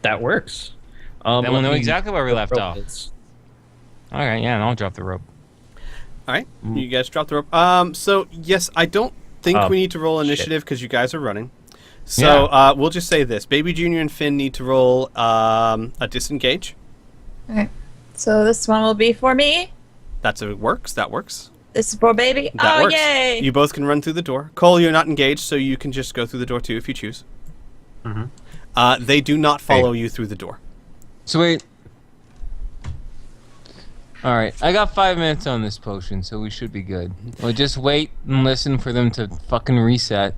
That works. Then we'll let know me exactly where we left rope off. is. All right, yeah, and I'll drop the rope. All right, you guys drop the rope. So yes, I don't think we need to roll initiative because you guys are running. So we'll just say this: Baby Junior and Finn need to roll a disengage. Okay. So this one will be for me. Works. That works. This is for baby. That works. Yay! You both can run through the door. Cole, you're not engaged, so you can just go through the door too if you choose. They do not follow you through the door. Sweet. All right, I got 5 minutes on this potion, so we should be good. We'll just wait and listen for them to fucking reset.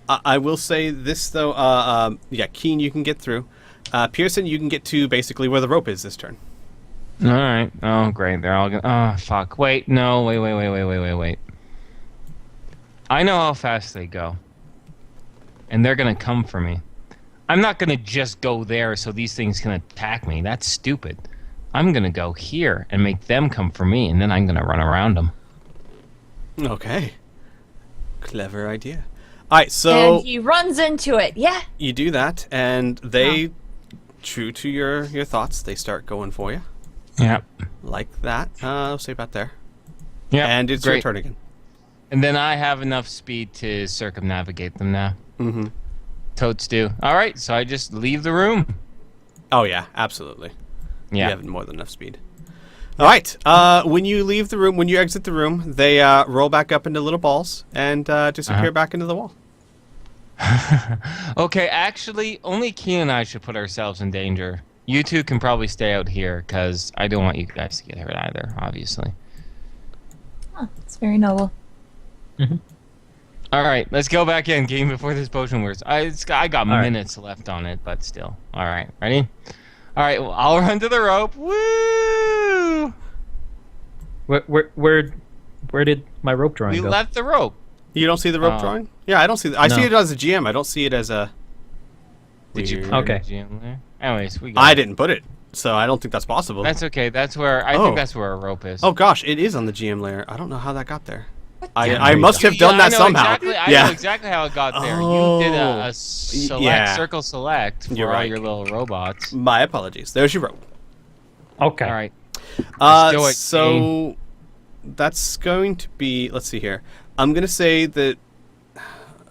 I will say this though. Keen, you can get through. Pearson, you can get to basically where the rope is this turn. All right. Oh, great. They're all gonna. Oh, fuck. Wait. No. Wait. I know how fast they go, and they're gonna come for me. I'm not gonna just go there so these things can attack me. That's stupid. I'm gonna go here and make them come for me, and then I'm gonna run around them. Okay. Clever idea. All right, so and he runs into it. Yeah. you do that, and they, true to your thoughts, they start going for you. Yeah. Like that. I'll say about there. Yeah. And it's your turn again. And then I have enough speed to circumnavigate them now. Mm-hmm. Totes do. All right, so I just leave the room. Oh yeah, absolutely. Yeah. You have more than enough speed. All right. When you leave the room, when you exit the room, they roll back up into little balls and disappear back into the wall. Okay, actually, only Keen and I should put ourselves in danger. You two can probably stay out here, because I don't want you guys to get hurt either, obviously. Oh, it's very noble. All right, let's go back in, Keen, before this potion works. I got minutes left on it, but still. All right, ready? All right, well, I'll run to the rope. Woo! Where did my rope drawing We go? left the rope. You don't see the rope drawing? Yeah, I don't see. I see it as a GM. I don't see it as a. Did you put Okay. a GM there? Anyways, we got I it. didn't put it, so I don't think that's possible. That's okay. That's where I think that's where our rope is. Oh gosh, it is on the GM layer. I don't know how that got there. I there you must go. have done that somehow. Exactly, I know exactly how it got there. You did a circle select for You're all right. your little robots. My apologies. There's your rope. Okay. All right. Let's do it, So that's going to be. Let's see here. I'm gonna say that.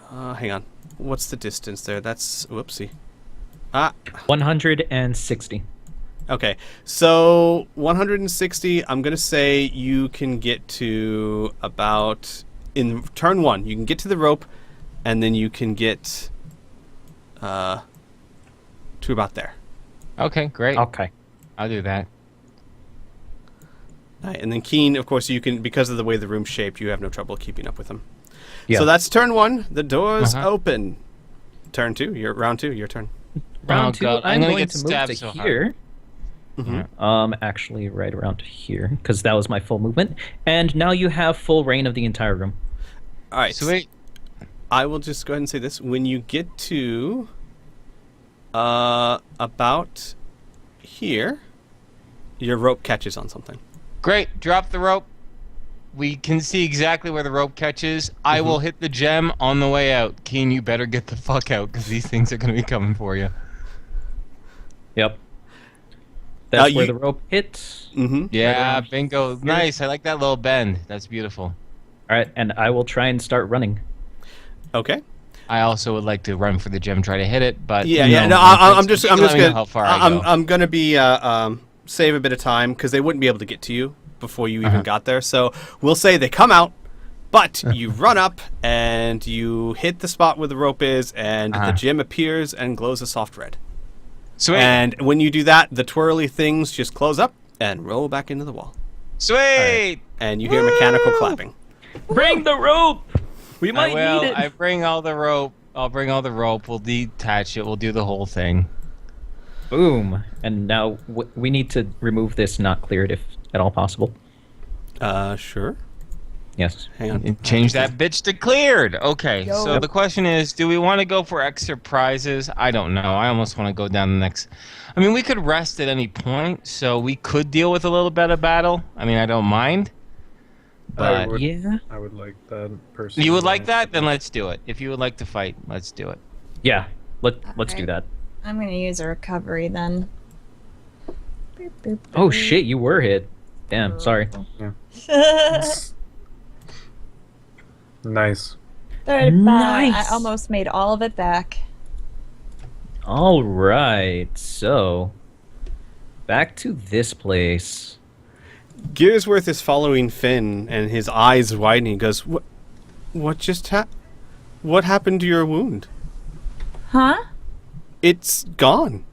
Hang on. What's the distance there? That's whoopsie. 160. Okay. So 160. I'm gonna say you can get to about in turn one. You can get to the rope, and then you can get to about there. Okay, great. Okay. I'll do that. All right, and then Keen, of course, you can because of the way the room's shaped, you have no trouble keeping up with him. Yeah. So that's turn one. The doors open. Turn two. Round two. Your turn. Round two. God, I'm gonna going get to move stabbed to so here. Actually, right around here, because that was my full movement. And now you have full reign of the entire room. All right. Sweet. I will just go ahead and say this. When you get to about here, your rope catches on something. Great. Drop the rope. We can see exactly where the rope catches. I will hit the gem on the way out. Keen, you better get the fuck out, because these things are going to be coming for you. Yep. That's where the rope hits. Yeah, bingo. Nice. I like that little bend. That's beautiful. All right, and I will try and start running. Okay. I also would like to run for the gem, try to hit it, but I'm just gonna. how far I go. I'm gonna be save a bit of time because they wouldn't be able to get to you before you even got there. So we'll say they come out, but you run up and you hit the spot where the rope is, and the gem appears and glows a soft red. Sweet. And when you do that, the twirly things just close up and roll back into the wall. Sweet. Right. And you hear mechanical clapping. Bring the rope. We might need it. I bring all the rope. I'll bring all the rope. We'll detach it. We'll do the whole thing. Boom. And now we need to remove this not cleared if at all possible. Sure. Yes. Hang on. And change that bitch to cleared. Okay, so the question is, do we want to go for extra prizes? I don't know. I almost want to go down the next... I mean, we could rest at any point, so we could deal with a little bit of battle. I mean, I don't mind. But I would like that personally. You would like that? Then let's do it. If you would like to fight, let's do it. Yeah. Let's do that. I'm gonna use a recovery then. Oh shit, you were hit. Damn, sorry. Nice. 35. Nice. I almost made all of it back. All right, so back to this place. Gearsworth is following Finn, and his eyes widen. He goes, What just What happened to your wound? Huh? It's gone.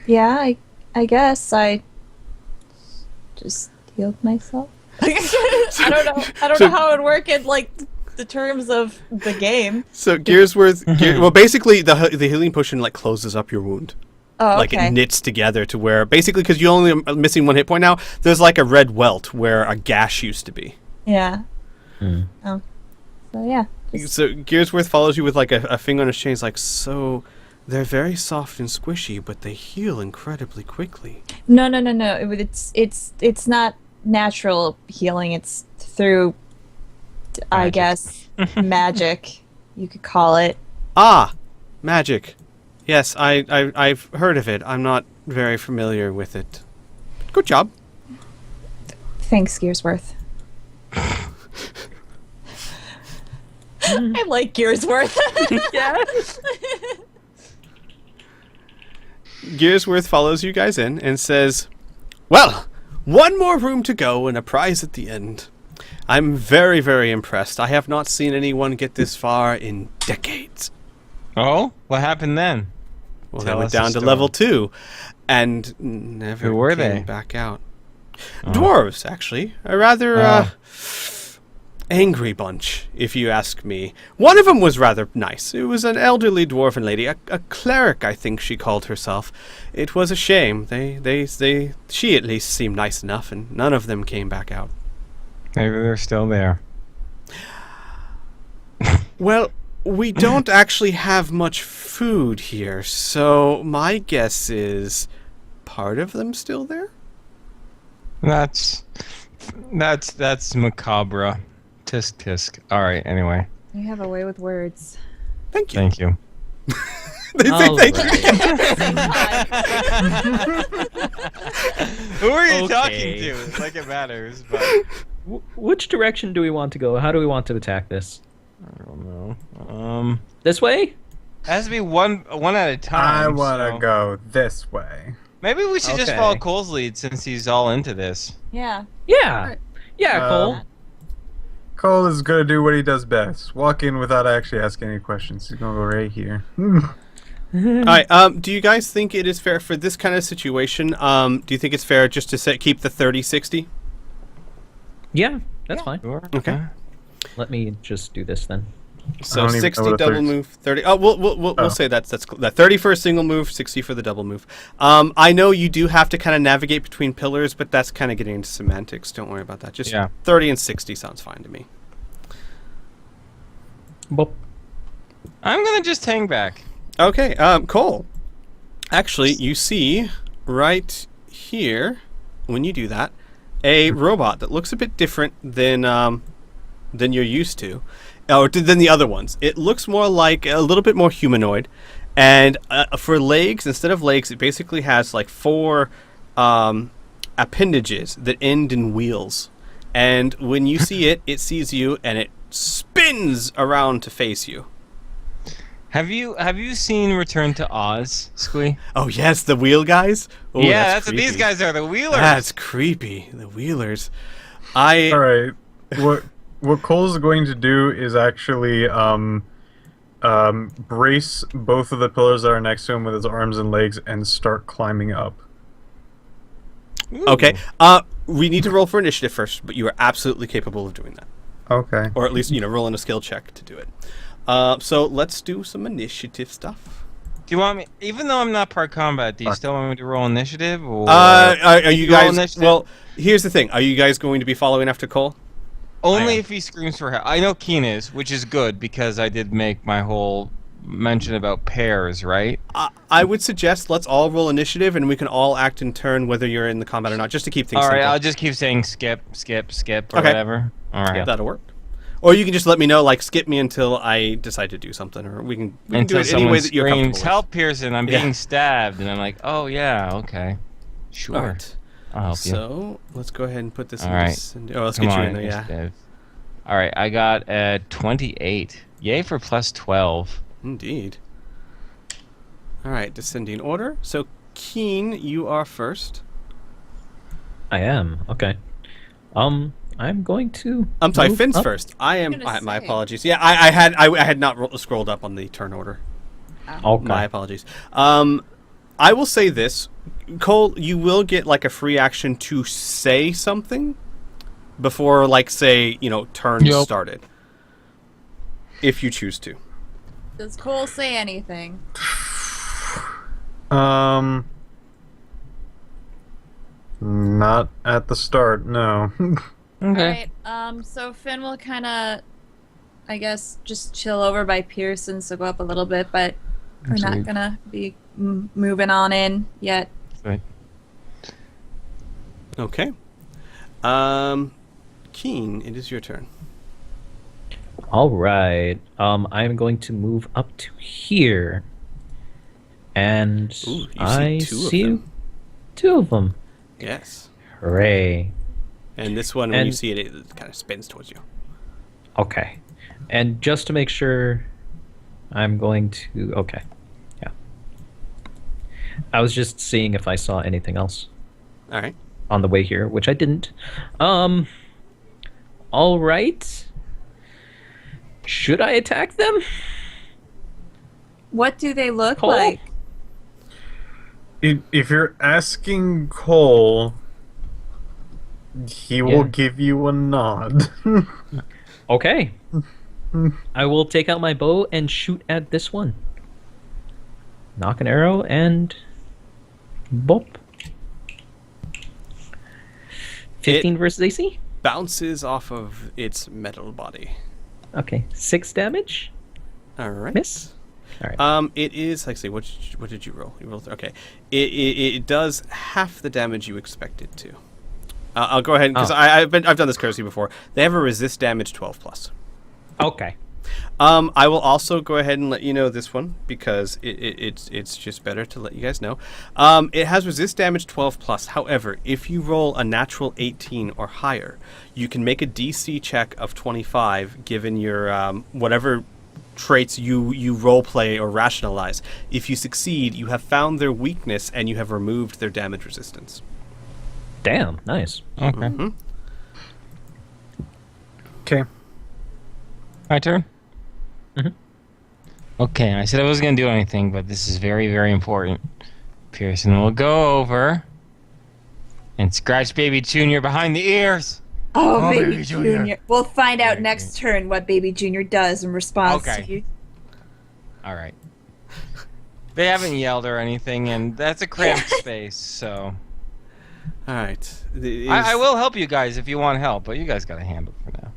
Yeah, I guess I just healed myself. I don't know. I don't know how it would work in like the terms of the game. So Gearsworth, well, basically the healing potion like closes up your wound. Oh, Like okay. it knits together to where basically because you only are missing 1 hit point now, there's like a red welt where a gash used to be. Yeah. Hmm. Oh. So yeah. So Gearsworth follows you with like a finger on his chain. He's like, so they're very soft and squishy, but they heal incredibly quickly. No. It's not natural healing. It's through, I guess, magic. You could call it. Ah, magic. Yes, I've heard of it. I'm not very familiar with it. Good job. Thanks, Gearsworth. I like Gearsworth. Yeah. Gearsworth follows you guys in and says, well, one more room to go and a prize at the end. I'm very, very impressed. I have not seen anyone get this far in decades. Oh, what happened then? Well, Tell they went us the down to story. level 2 and never Who were came they? back out. Dwarves, actually. A rather angry bunch, if you ask me. One of them was rather nice. It was an elderly dwarven lady, a cleric, I think she called herself. It was a shame. She at least seemed nice enough, and none of them came back out. Maybe they're still there. Well, we don't actually have much food here, so my guess is part of them still there? That's macabre. Tisk tisk. All right. Anyway, You have a way with words. Thank you. thank you. They say All thank you. Who are you Okay. talking to? It's like it matters, but Which direction do we want to go? How do we want to attack this? I don't know. This way? It has to be one at a time. I want to so go this way. Maybe we should just Okay. follow Cole's lead since he's all into this. Yeah. Yeah. Yeah, Cole. Cole is going to do what he does best. Walk in without actually asking any questions. He's going to go right here. All right. Do you guys think it is fair for this kind of situation? Do you think it's fair just to keep the 30-60? Yeah, that's fine. Sure. Okay. Let me just do this then. So don't even know 60 what a double 30 move, 30. Oh, we'll Oh. say that 30 for a single move, 60 for the double move. I know you do have to kind of navigate between pillars, but that's kind of getting into semantics. Don't worry about that. Just Yeah. 30 and 60 sounds fine to me. Bop. I'm gonna just hang back. Okay, Cole. Actually, you see right here when you do that a robot that looks a bit different than you're used to, or than the other ones. It looks more like a little bit more humanoid, and for legs, instead of legs, it basically has like 4 appendages that end in wheels. And when you see it, it sees you and it spins around to face you. Have you seen Return to Oz, Squee? Oh yes, the wheel guys. Oh, Yeah, that's what creepy. these guys are, the Wheelers. That's creepy. The Wheelers. All right. What Cole's going to do is actually brace both of the pillars that are next to him with his arms and legs and start climbing up. Ooh. Okay. We need to roll for initiative first, but you are absolutely capable of doing that, Okay. or at least rolling a skill check to do it. So let's do some initiative stuff. Do you want me, even though I'm not part combat, do you still want me to roll initiative? Or Are you roll guys? initiative? Well, here's the thing. Are you guys going to be following after Cole? only if he screams for help. I know Keen is, which is good because I did make my whole mention about pairs, right? I would suggest let's all roll initiative, and we can all act in turn, whether you're in the combat or not, just to keep things All right, simple. I'll just keep saying skip, skip, skip, or Okay. whatever. All right. That'll work. Or you can just let me know, like skip me until I decide to do something, or we can do Until it any someone way that you're comfortable screams, with. "Help, Pearson! I'm Yeah. being stabbed!" And I'm like, "Oh yeah, okay, sure, All right. I'll help you." So let's go ahead and put this All in. right. Oh, let's Come get you on, in there. Yeah. initiative. All right, I got 28. Yay for plus 12. Indeed. All right, descending order. So, Keen, you are first. I am. Okay. I'm going to. I'm sorry, move Finn's up. first. I am. gonna My say. apologies. Yeah, I had not scrolled up on the turn order. Okay. My apologies. I will say this, Cole. You will get like a free action to say something before, like, say, turn Yep. started, if you choose to. Does Cole say anything? Not at the start, no. Okay. Alright, so Finn will kind of, I guess, just chill over by Pearson, so go up a little bit, but we're not Absolutely. gonna be moving on in yet. Right. Okay. Keen, it is your turn. All right. I'm going to move up to here, and Ooh, you see I two of see them. two of them. Yes. Hooray! And this one, when you And- see it, it kind of spins towards you. Okay. And just to make sure, I'm going to. Okay. Yeah. I was just seeing if I saw anything else All right. on the way here, which I didn't. All right. Should I attack them? What do they look Cole? like? If you're asking Cole, he will Yeah. give you a nod. Okay. I will take out my bow and shoot at this one. Knock an arrow and bop. 15 versus AC? Bounces off of its metal body. Okay. 6 damage? All right. Miss? All right. It is, like I say, what did you roll? You rolled, okay. It does half the damage you expected to. I'll go ahead because Oh. I've done this courtesy before. They have a resist damage 12 plus. Okay. I will also go ahead and let you know this one because it's just better to let you guys know. It has resist damage 12 plus. However, if you roll a natural 18 or higher, you can make a DC check of 25 given your whatever traits you role play or rationalize. If you succeed, you have found their weakness and you have removed their damage resistance. Damn. Nice. Okay. Mm-hmm. Okay. My turn? Mhm. Okay, I said I wasn't going to do anything, but this is very, very important. Pearson will go over and scratch Baby Junior behind the ears. Oh, Oh, Baby, Baby Junior. Junior. We'll find out Very next turn what Baby Junior does in response Okay. to you. All right. They haven't yelled or anything, and that's a cramped space, so... All right. I will help you guys if you want help, but you guys got to handle it for now.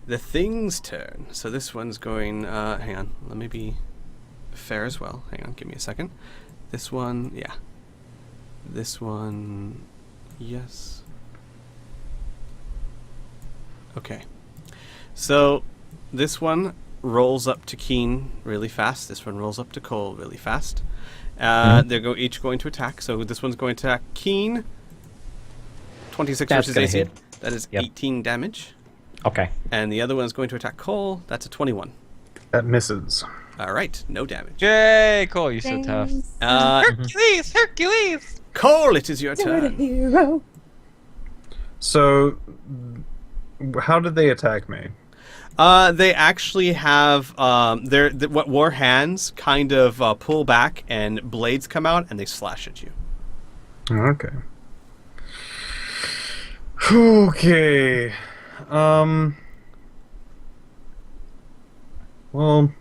The thing's turn. So this one's going. Hang on. Let me be fair as well. Hang on. Give me a second. This one, yeah. This one, yes. Okay. So this one rolls up to Keen really fast. This one rolls up to Cole really fast. They're each going to attack. So this one's going to attack Keen. 26 That's versus gonna AC. hit. That is Yep. 18 damage. Okay. And the other one is going to attack Cole. That's a 21. That misses. All right, no damage. Yay, Cole, you're so tough. Hercules, Hercules! Cole, it is your You're the turn. hero. So, how did they attack me? They actually have what war hands kind of pull back and blades come out and they slash at you. Okay. Okay. Well,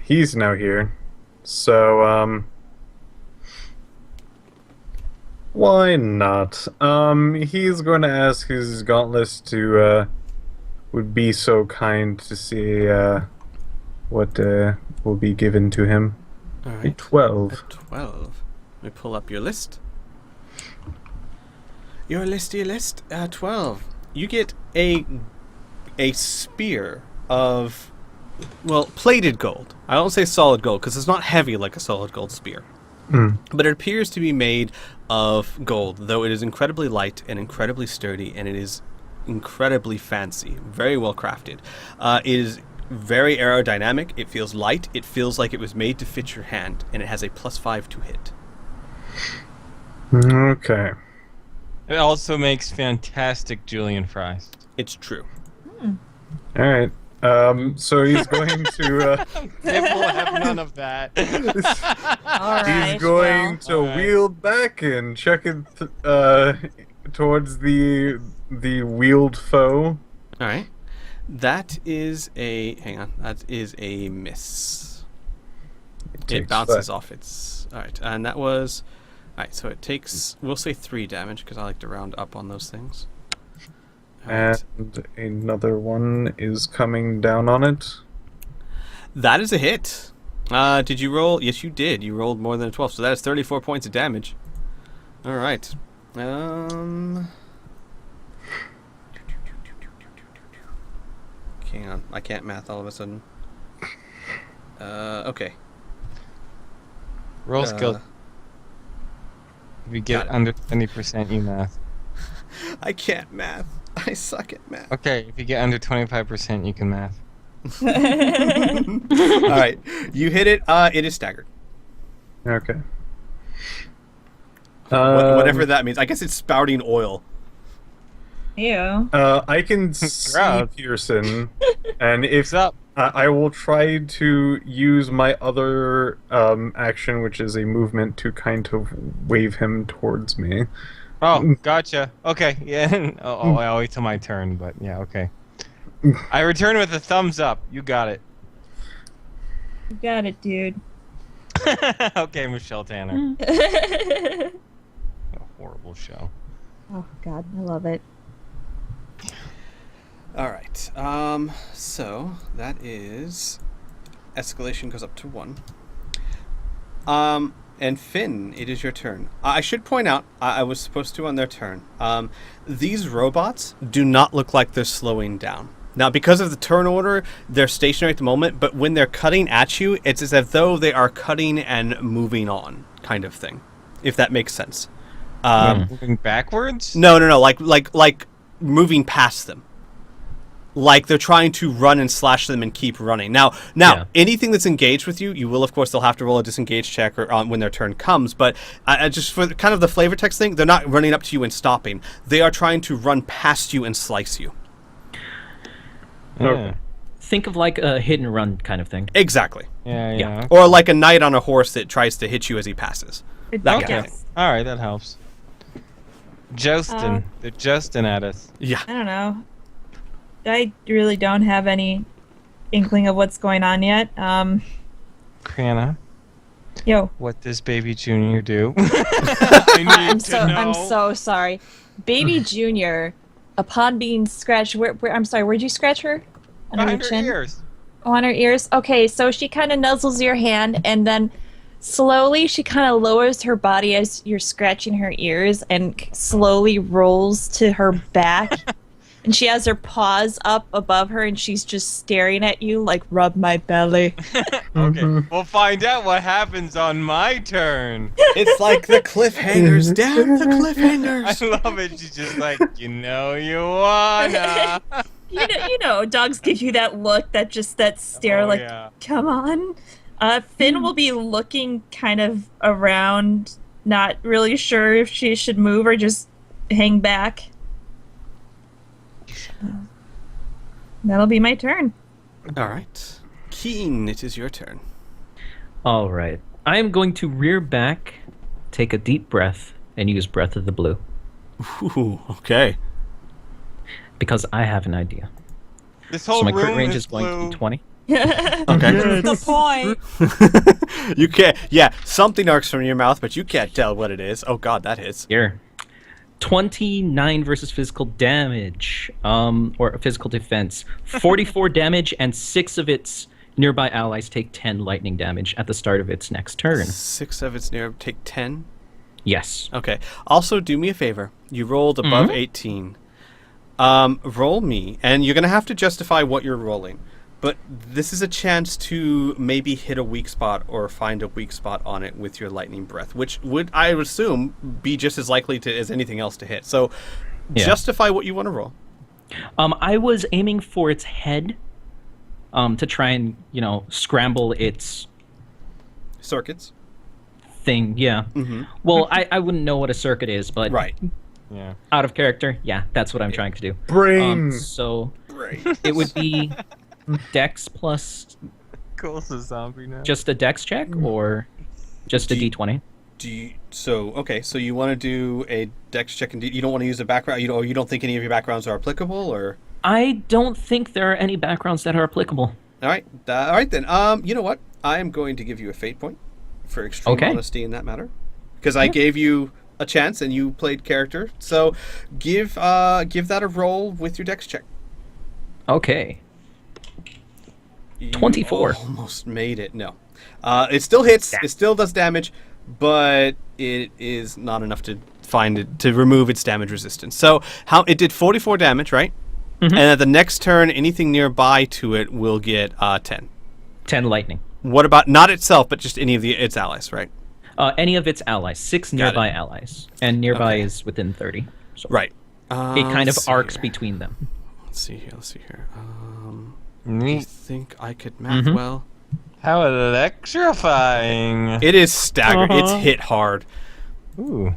he's now here. So, why not? He's going to ask his gauntlets to, would be so kind to see, what, will be given to him. All A right, 12. a 12. Let me pull up your list. Your list. 12. you get a spear of, well, plated gold. I don't say solid gold because it's not heavy like a solid gold spear. But it appears to be made of gold, though it is incredibly light and incredibly sturdy, and it is incredibly fancy, very well crafted. It is very aerodynamic. It feels light. It feels like it was made to fit your hand, and it has a +5 to hit. Okay. It also makes fantastic julienne fries. It's true. All right. So he's going to. It will have none of that. All right. He's going to Alright. wheel back and check it towards the wheeled foe. All right. That is a That is a miss. It takes bounces that. off its. All right, and that was. All right, so it takes. We'll say 3 damage because I like to round up on those things. All right. And another one is coming down on it. That is a hit. Did you roll? Yes, you did. You rolled more than a 12, so that is 34 points of damage. All right. Hang on. I can't math all of a sudden. Okay. Roll skill. If you get got it. under 20%, you math. I can't math. I suck at math. Okay, if you get under 25%, you can math. All right. You hit it. It is staggered. Okay. Whatever that means. I guess it's spouting oil. Ew. I can see Gross. Pearson, and if What's up? I will try to use my other action, which is a movement, to kind of wave him towards me. Oh, gotcha. Okay, yeah. I'll wait till my turn, but yeah, okay. I return with a thumbs up. You got it. You got it, dude. Okay, Michelle Tanner. Oh A horrible show. God, I love it. All right. So that is escalation goes up to 1. And Finn, it is your turn. I should point out, I was supposed to on their turn. These robots do not look like they're slowing down. Now, because of the turn order, they're stationary at the moment, but when they're cutting at you, it's as if though they are cutting and moving on, kind of thing, if that makes sense. Moving backwards? No, like moving past them. Like they're trying to run and slash them and keep running. Now, Yeah. anything that's engaged with you, you will of course they'll have to roll a disengage check or when their turn comes. But just for kind of the flavor text thing, they're not running up to you and stopping. They are trying to run past you and slice you. Yeah. Think of like a hit and run kind of thing. Exactly. Yeah. Yeah. Or like a knight on a horse that tries to hit you as he passes. That kind of Okay. thing. All right, that helps. Jousting. They're jousting at us. Yeah. I don't know. I really don't have any inkling of what's going on yet. Kriana, Yo. what does Baby Junior do? I need to know. I'm so sorry. Baby Junior, upon being scratched, I'm sorry, where'd you scratch her? Under Behind her chin? ears. Oh, on her ears? Okay, so she kind of nuzzles your hand, and then slowly she kind of lowers her body as you're scratching her ears and slowly rolls to her back. And she has her paws up above her, and she's just staring at you like, rub my belly. Okay, we'll find out what happens on my turn. It's like the cliffhangers. Damn the I cliffhangers. love it. She's just like, you know you wanna. You know, dogs give you that look, that stare, Oh, like, yeah. come on. Finn will be looking kind of around, not really sure if she should move or just hang back. That'll be my turn. All right. Keen, it is your turn. All right. I am going to rear back, take a deep breath, and use Breath of the Blue Ooh, okay. because I have an idea. This whole So my crit room range is is going to blue. be 20. Okay. The point. You can't. Yeah, something arcs from your mouth, but you can't tell what it is. Oh God, that hits. Here. 29 versus physical damage, or physical defense. 44 damage, and 6 of its nearby allies take 10 lightning damage at the start of its next turn. 6 of its near take 10. Yes. Okay. Also, do me a favor. You rolled above 18. Roll me, and you're going to have to justify what you're rolling. But this is a chance to maybe hit a weak spot or find a weak spot on it with your lightning breath, which would, I would assume, be just as likely to as anything else to hit. So justify what you want to roll. I was aiming for its head, to try and scramble its Circuits. thing. Yeah. Mm-hmm. Well, I wouldn't know what a circuit is, but Right. Yeah. out of character, yeah, that's what I'm trying to do. Brains. So Right. it would be Dex plus Cole's a zombie now. just a Dex check or just a D20. So you want to do a dex check and you don't want to use a background, you don't think any of your backgrounds are applicable, or? I don't think there are any backgrounds that are applicable. All right then. You know what? I am going to give you a fate point for extreme honesty in that matter, because I gave you a chance and you played character. So give that a roll with your dex check. Okay. You 24. Almost made it. No. It still hits. It still does damage, but it is not enough to remove its damage resistance. So it did 44 damage, right? Mm-hmm. And at the next turn, anything nearby to it will get 10. 10 lightning. What about not itself, but just any of its allies, right? Any of its allies. 6 nearby allies. And nearby is within 30. So Right. it kind of let's see arcs here. between them. Let's see here. I Neat. think I could math well. How electrifying. It is staggered. It's hit hard. Ooh.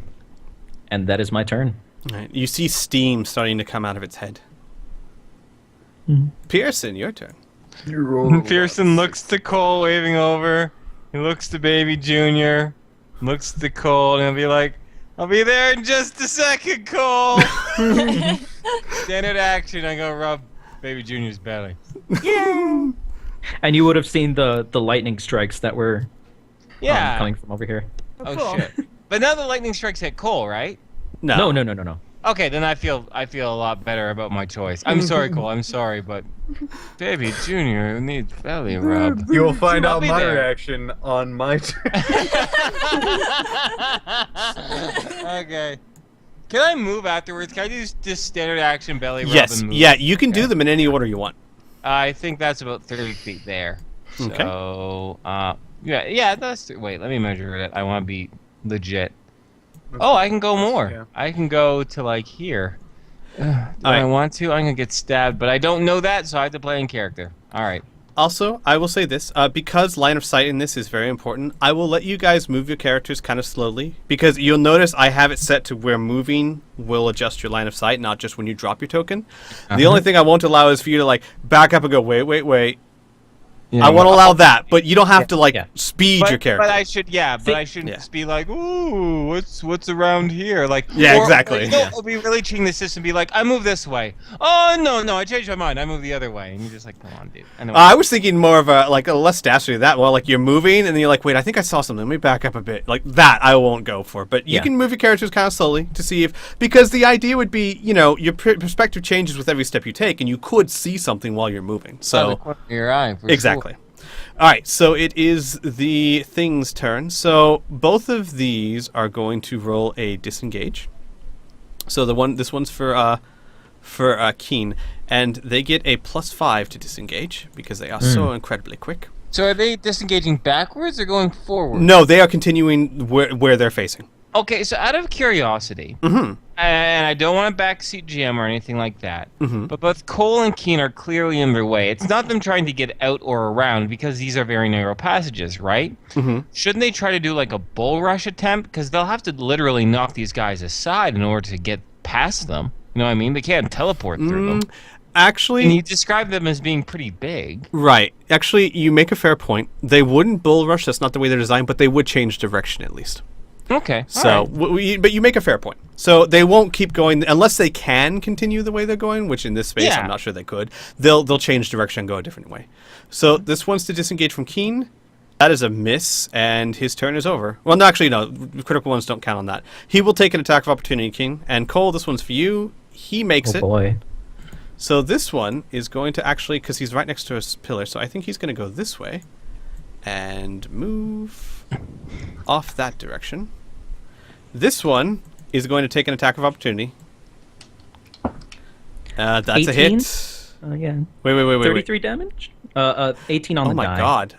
And that is my turn. Right. You see steam starting to come out of its head. Pearson, your turn. You roll Pearson looks to Cole waving over. He looks to Baby Junior. Looks to Cole and he'll be like, I'll be there in just a second, Cole. Standard action. I go rub Baby Junior's belly. And you would have seen the lightning strikes that were Yeah. coming from over here. Oh shit. But now the lightning strikes hit Cole, right? No. No. Okay, then I feel a lot better about my choice. I'm sorry, Cole. I'm sorry, but Baby Junior needs belly rub. You'll find I'll out be my there. reaction on my turn. Okay. Can I move afterwards? Can I do just standard action belly rub Yes. and move? Yeah, you can do them in any order you want. I think that's about 30 feet there. Okay. So, yeah. Wait, let me measure it. I want to be legit. Oh, I can go more. Yeah. I can go to like here. Do I Alright. want to? I'm gonna get stabbed, but I don't know that, so I have to play in character. All right. Also, I will say this, because line of sight in this is very important, I will let you guys move your characters kind of slowly, because you'll notice I have it set to where moving will adjust your line of sight, not just when you drop your token. The only thing I won't allow is for you to like back up and go, wait. I won't allow that, but you don't have to speed your character. But I should, but I shouldn't just be like, ooh, what's around here? Like, Yeah, or, exactly. Like, no, be really cheating the system. Be like, I move this way. Oh no, I changed my mind. I move the other way. And you're just like, come on, dude. Anyway. I was thinking more of a less dastardly that. Well, like you're moving and then you're like, wait, I think I saw something. Let me back up a bit. Like that, I won't go for. But you can move your characters kind of slowly to see because the idea would be, your perspective changes with every step you take, and you could see something while you're moving. So your eye. For exactly. Sure. All right, so it is the thing's turn. So both of these are going to roll a disengage. So this one's for Keen, and they get a +5 to disengage because they are so incredibly quick. So are they disengaging backwards or going forward? No, they are continuing where they're facing. Okay, so out of curiosity, and I don't want to backseat GM or anything like that, but both Cole and Keen are clearly in their way. It's not them trying to get out or around because these are very narrow passages, right? Shouldn't they try to do like a bull rush attempt? Because they'll have to literally knock these guys aside in order to get past them. You know what I mean? They can't teleport through them. Actually, And you describe them as being pretty big. right. Actually, you make a fair point. They wouldn't bull rush. That's not the way they're designed, but they would change direction at least. Okay. So, but you make a fair point. So they won't keep going unless they can continue the way they're going, which in this space I'm not sure they could. They'll change direction and go a different way. So this one's to disengage from Keen. That is a miss, and his turn is over. Well, no, actually, no. Critical ones don't count on that. He will take an attack of opportunity, Keen. And Cole, this one's for you. He makes Oh it. boy. So this one is going to actually, because he's right next to a pillar, so I think he's going to go this way and move off that direction. This one is going to take an attack of opportunity. That's 18? a hit. Yeah. Wait. 33 damage? 18 on Oh the my die. god.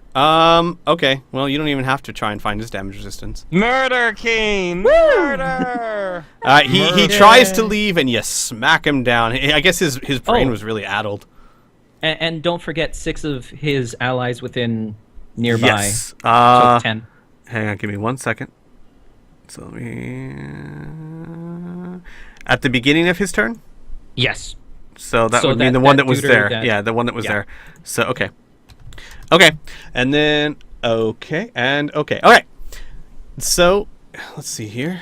Okay. Well, you don't even have to try and find his damage resistance. Murder, Keen! Murder! He tries to leave, and you smack him down. I guess his brain was really addled. And don't forget 6 of his allies within nearby. Yes. So 10. Hang on, give me 1 second. So let me... At the beginning of his turn? Yes. So that So would mean that- the one that that was tutor there. that- Yeah, the one that was yeah. there. So, okay. Okay. And then... Okay. And okay. All right. So, let's see here.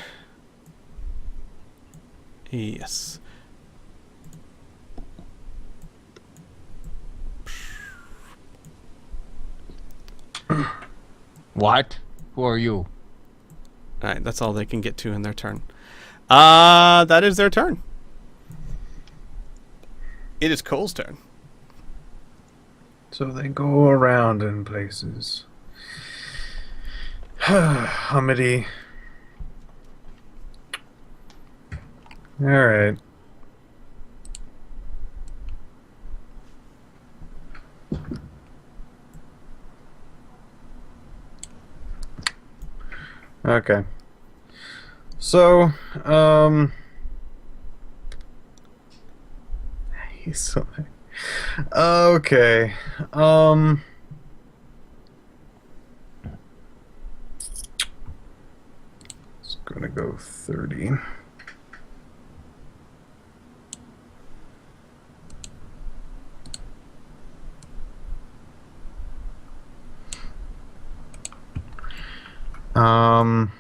Yes. What? Who are you? All right, that's all they can get to in their turn. That is their turn. It is Cole's turn. So they go around in places. Hummity. Alright. Okay. So, he's so... Okay. It's gonna go 30. Um...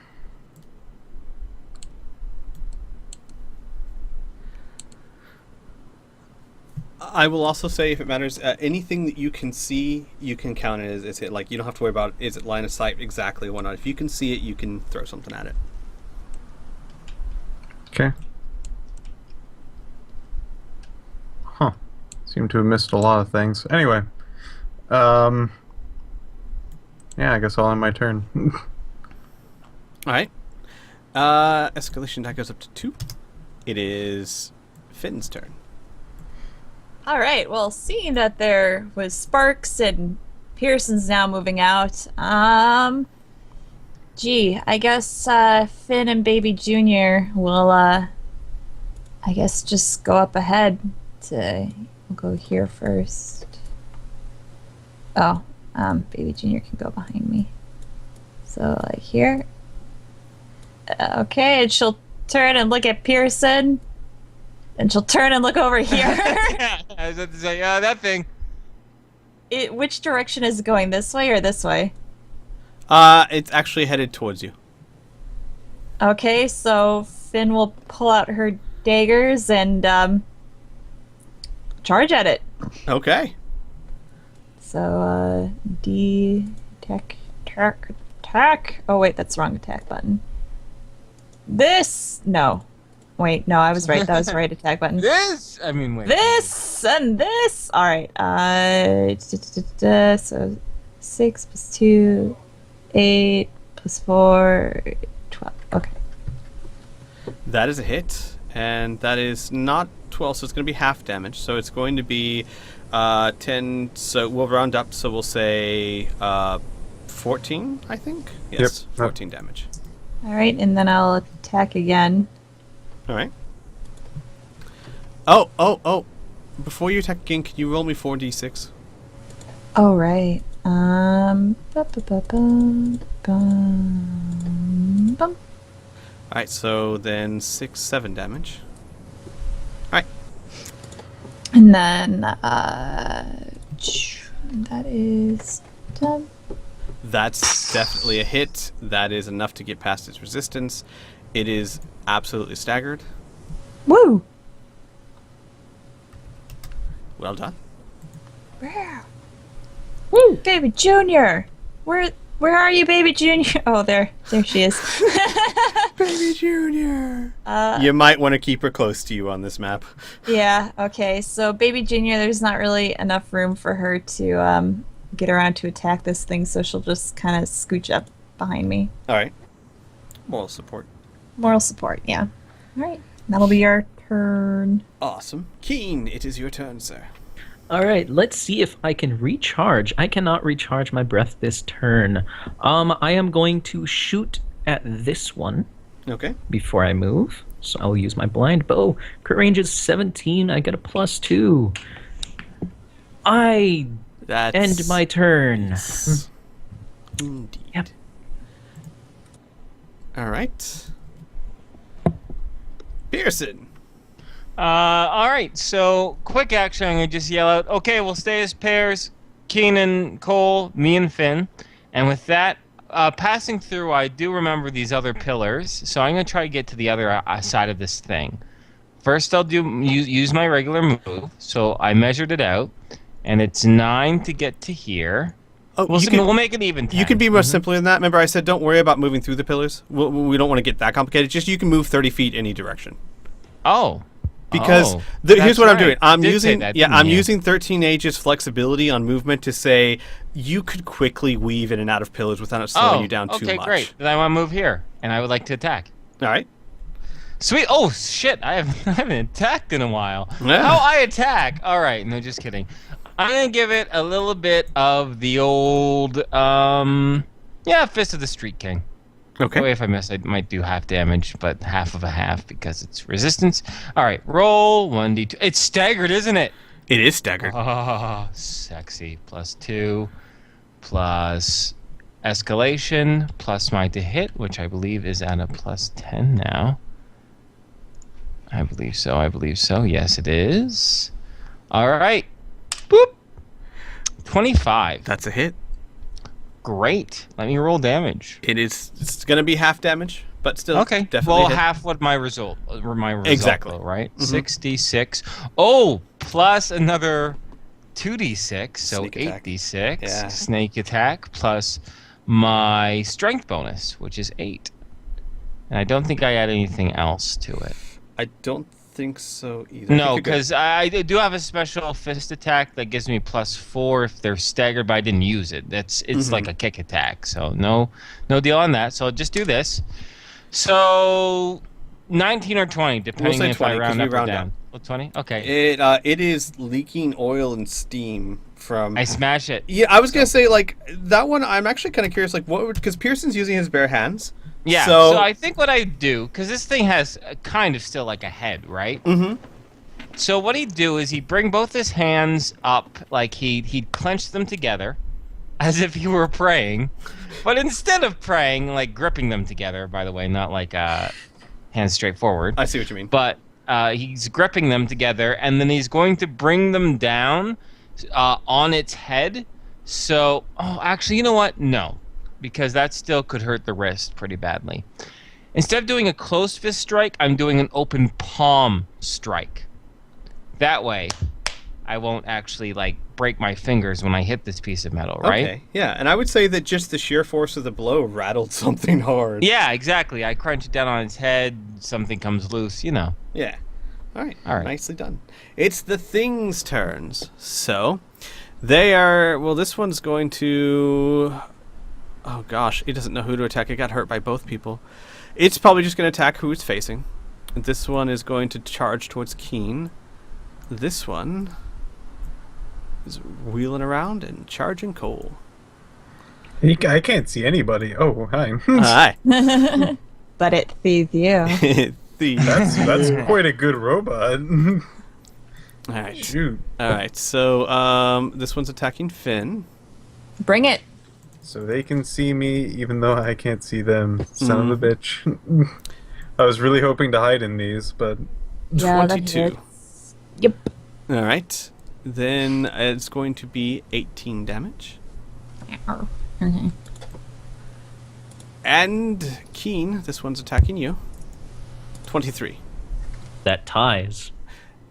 I will also say, if it matters, anything that you can see, you can count it as hit. Like, you don't have to worry about, is it line of sight exactly or not. If you can see it, you can throw something at it. Okay. Huh. Seem to have missed a lot of things. Anyway. Yeah, I guess I'll end my turn. All right. Escalation die goes up to 2. It is Finn's turn. All right. Well, seeing that there was Sparks and Pearson's now moving out, gee, I guess Finn and Baby Junior will, I guess just go up ahead. We'll go here first. Oh, Baby Junior can go behind me. So like here. Okay, and she'll turn and look at Pearson. And she'll turn and look over here. I was about to say, that thing. Which direction is it going? This way or this way? It's actually headed towards you. Okay, so Finn will pull out her daggers and charge at it. Okay. So D attack. Oh wait, that's the wrong attack button. No. Wait, no, I was right. That was the right attack button. Wait. This and this. All right. So 6 plus 2, 8 plus 4, 12. Okay. That is a hit, and that is not 12, so it's going to be half damage. So it's going to be 10, so we'll round up, so we'll say 14, I think? Yes, Yep. 14 damage. All right, and then I'll attack again. All right. Oh. Before you attack again, can you roll me 4d6? Oh, right. Bum. All right, so then 6, 7 damage. All right. And then that is done. That's definitely a hit. That is enough to get past its resistance. It is absolutely staggered. Woo! Well done. Woo! Baby Junior! Where are you, Baby Junior? Oh, there she is. Baby Junior. You might want to keep her close to you on this map. Yeah, okay. So Baby Junior, there's not really enough room for her to get around to attack this thing, so she'll just kind of scooch up behind me. All right. Moral support. Moral support, yeah. All right. That'll be her turn. Awesome. Keen, it is your turn, sir. All right, let's see if I can recharge. I cannot recharge my breath this turn. I am going to shoot at this one Okay. before I move. So I'll use my blind bow. Crit range is 17. I get a +2. I That's end my turn. Indeed. Yep. All right. Pearson. All right. So quick action. I'm gonna just yell out. Okay, we'll stay as pairs. Keenan, Cole, me, and Finn. And with that, passing through, I do remember these other pillars. So I'm gonna try to get to the other side of this thing. First, I'll use my regular move. So I measured it out, and it's 9 to get to here. Oh, We'll make it even 10. You can be more simpler than that. Remember, I said don't worry about moving through the pillars. We don't want to get that complicated. Just you can move 30 feet any direction. Oh. Because Oh, here's that's what I'm right. doing. I'm You did say using that, yeah, didn't I'm you? using 13 Ages flexibility on movement to say you could quickly weave in and out of pillars without it slowing you down too much. Okay, great. Then I want to move here, and I would like to attack. All right. Sweet. Oh shit! I haven't attacked in a while. Yeah. How I attack? All right. No, just kidding. I'm gonna give it a little bit of the old Fist of the Street King. Okay. That way, if I miss, I might do half damage, but half of a half because it's resistance. All right. Roll 1d2. It's staggered, isn't it? It is staggered. Oh, sexy. +2, plus escalation, plus my to hit, which I believe is at a +10 now. I believe so. Yes, it is. All right. Boop. 25. That's a hit. Great. Let me roll damage. It's going to be half damage, but still Okay. definitely Well, hit. half what my result. Exactly. Though, right? Mhm. 66. Oh, plus another 2d6, so Sneak attack. 8d6. Yeah. Snake attack plus my strength bonus, which is 8. And I don't think I add anything else to it. I don't think so either. No, I think you're good. because I do have a special fist attack that gives me +4 if they're staggered, but I didn't use it. It's like a kick attack, so no deal on that. So I'll just do this. So 19 or 20, depending say if 20, I 'cause round we up or round down. down. Well, 20. Okay. It is leaking oil and steam from. I smash it. Yeah, I was gonna say like that one. I'm actually kind of curious, like what would because Pearson's using his bare hands. Yeah. So, So I think what I do, because this thing has kind of still like a head, right? Mhm. So what he'd do is he'd bring both his hands up, like he'd clench them together, as if he were praying, but instead of praying, like gripping them together. By the way, not like hands straight forward. I see what you mean. But he's gripping them together, and then he's going to bring them down on its head. So, actually, you know what? No, because that still could hurt the wrist pretty badly. Instead of doing a closed fist strike, I'm doing an open palm strike. That way, I won't actually like break my fingers when I hit this piece of metal, right? Okay. Yeah, and I would say that just the sheer force of the blow rattled something hard. Yeah, exactly. I crunch it down on its head, something comes loose, you know. Yeah. All right. All right. Nicely done. It's the thing's turns. So, they are. Well, this one's going to. Oh gosh, it doesn't know who to attack. It got hurt by both people. It's probably just going to attack who it's facing. This one is going to charge towards Keen. This one is wheeling around and charging Cole. I can't see anybody. Oh, hi. Hi. But it sees you. That's quite a good robot. All right. Shoot. All right. So this one's attacking Finn. Bring it. So they can see me even though I can't see them. Son of a bitch. I was really hoping to hide in these, but Yeah, that 22. hits. Yep. All right. Then it's going to be 18 damage. Okay. And Keen, this one's attacking you. 23. That ties.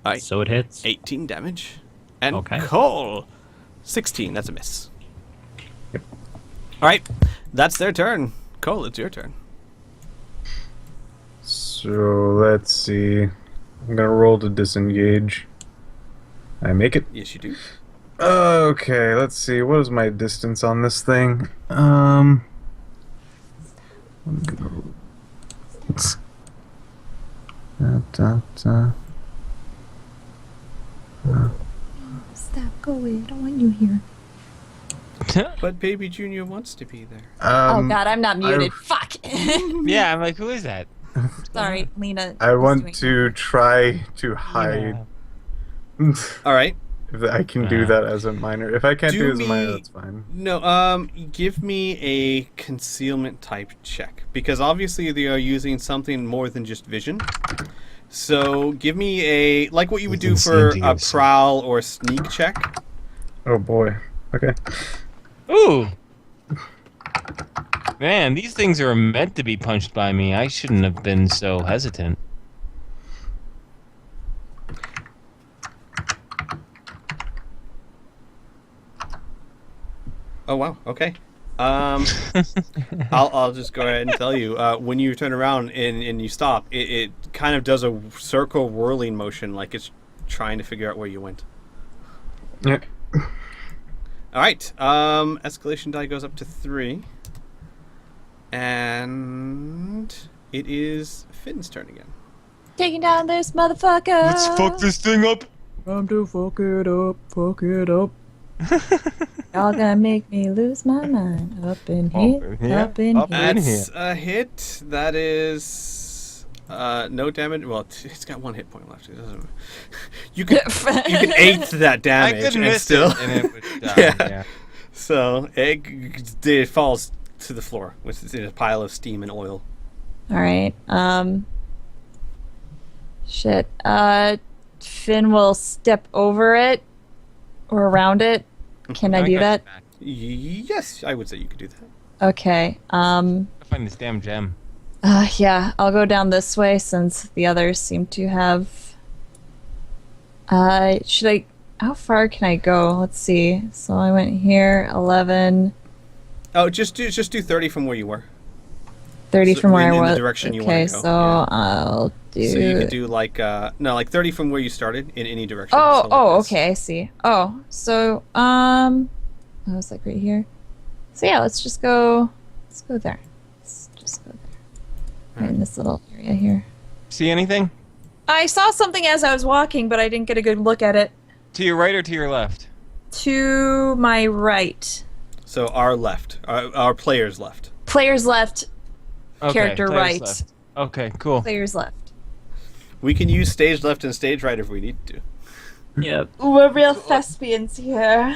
All right. So it hits. 18 damage. And Okay. Cole, 16. That's a miss. All right. That's their turn. Cole, it's your turn. so let's see. I'm gonna roll to disengage. I make it. Yes, you do. Okay, let's see. What is my distance on this thing? I'm gonna. Stop, go away. I don't want you here. But Baby Junior wants to be there. Oh God, I'm not muted. Fuck. Yeah, I'm like, who is that? Sorry, Lena. I was want doing- to try to hide. All right. If I can do that as a minor. If I can't do it as a minor, me- that's fine. No, give me a concealment type check because obviously they are using something more than just vision. So give me a like what you would do for a prowl or sneak check. Oh boy. Okay. Ooh. Man, these things are meant to be punched by me. I shouldn't have been so hesitant. Oh wow. Okay. I'll just go ahead and tell you. When you turn around and you stop, it kind of does a circle whirling motion, like it's trying to figure out where you went. Yeah. All right. Escalation die goes up to 3, and it is Finn's turn again. Taking down this motherfucker. Let's fuck this thing up. Time to fuck it up, fuck it up. Y'all gonna make me lose my mind. Up in here, up in up here. in That's a hit. That is no damage. Well, it's got 1 hit point left. It doesn't. You can eighth that I damage could and miss still. it, and it would die. Yeah. Yeah. So it falls to the floor with a pile of steam and oil. All right. Shit. Finn will step over it or around it. Can I do got that? you back. Yes, I would say you could do that. Okay. I'll find this damn gem. Yeah, I'll go down this way since the others seem to have. Should I? How far can I go? Let's see. So I went here, 11, Oh, just do 30 from where you were. 30 So from where in I the was. direction you okay, wanna go, so yeah. I'll do. So you could do like 30 from where you started in any direction. Oh, So like this. okay, I see. Oh, so I was like right here. So yeah, let's just go. Let's go there. Let's just go there. Right in this little area here. See anything? I saw something as I was walking, but I didn't get a good look at it. To your right or to your left? To my right. So our left, our players left. Players left. Okay, Character players right. left. Okay, cool. Players left. We can use stage left and stage right if we need to. Yeah. We're real thespians here.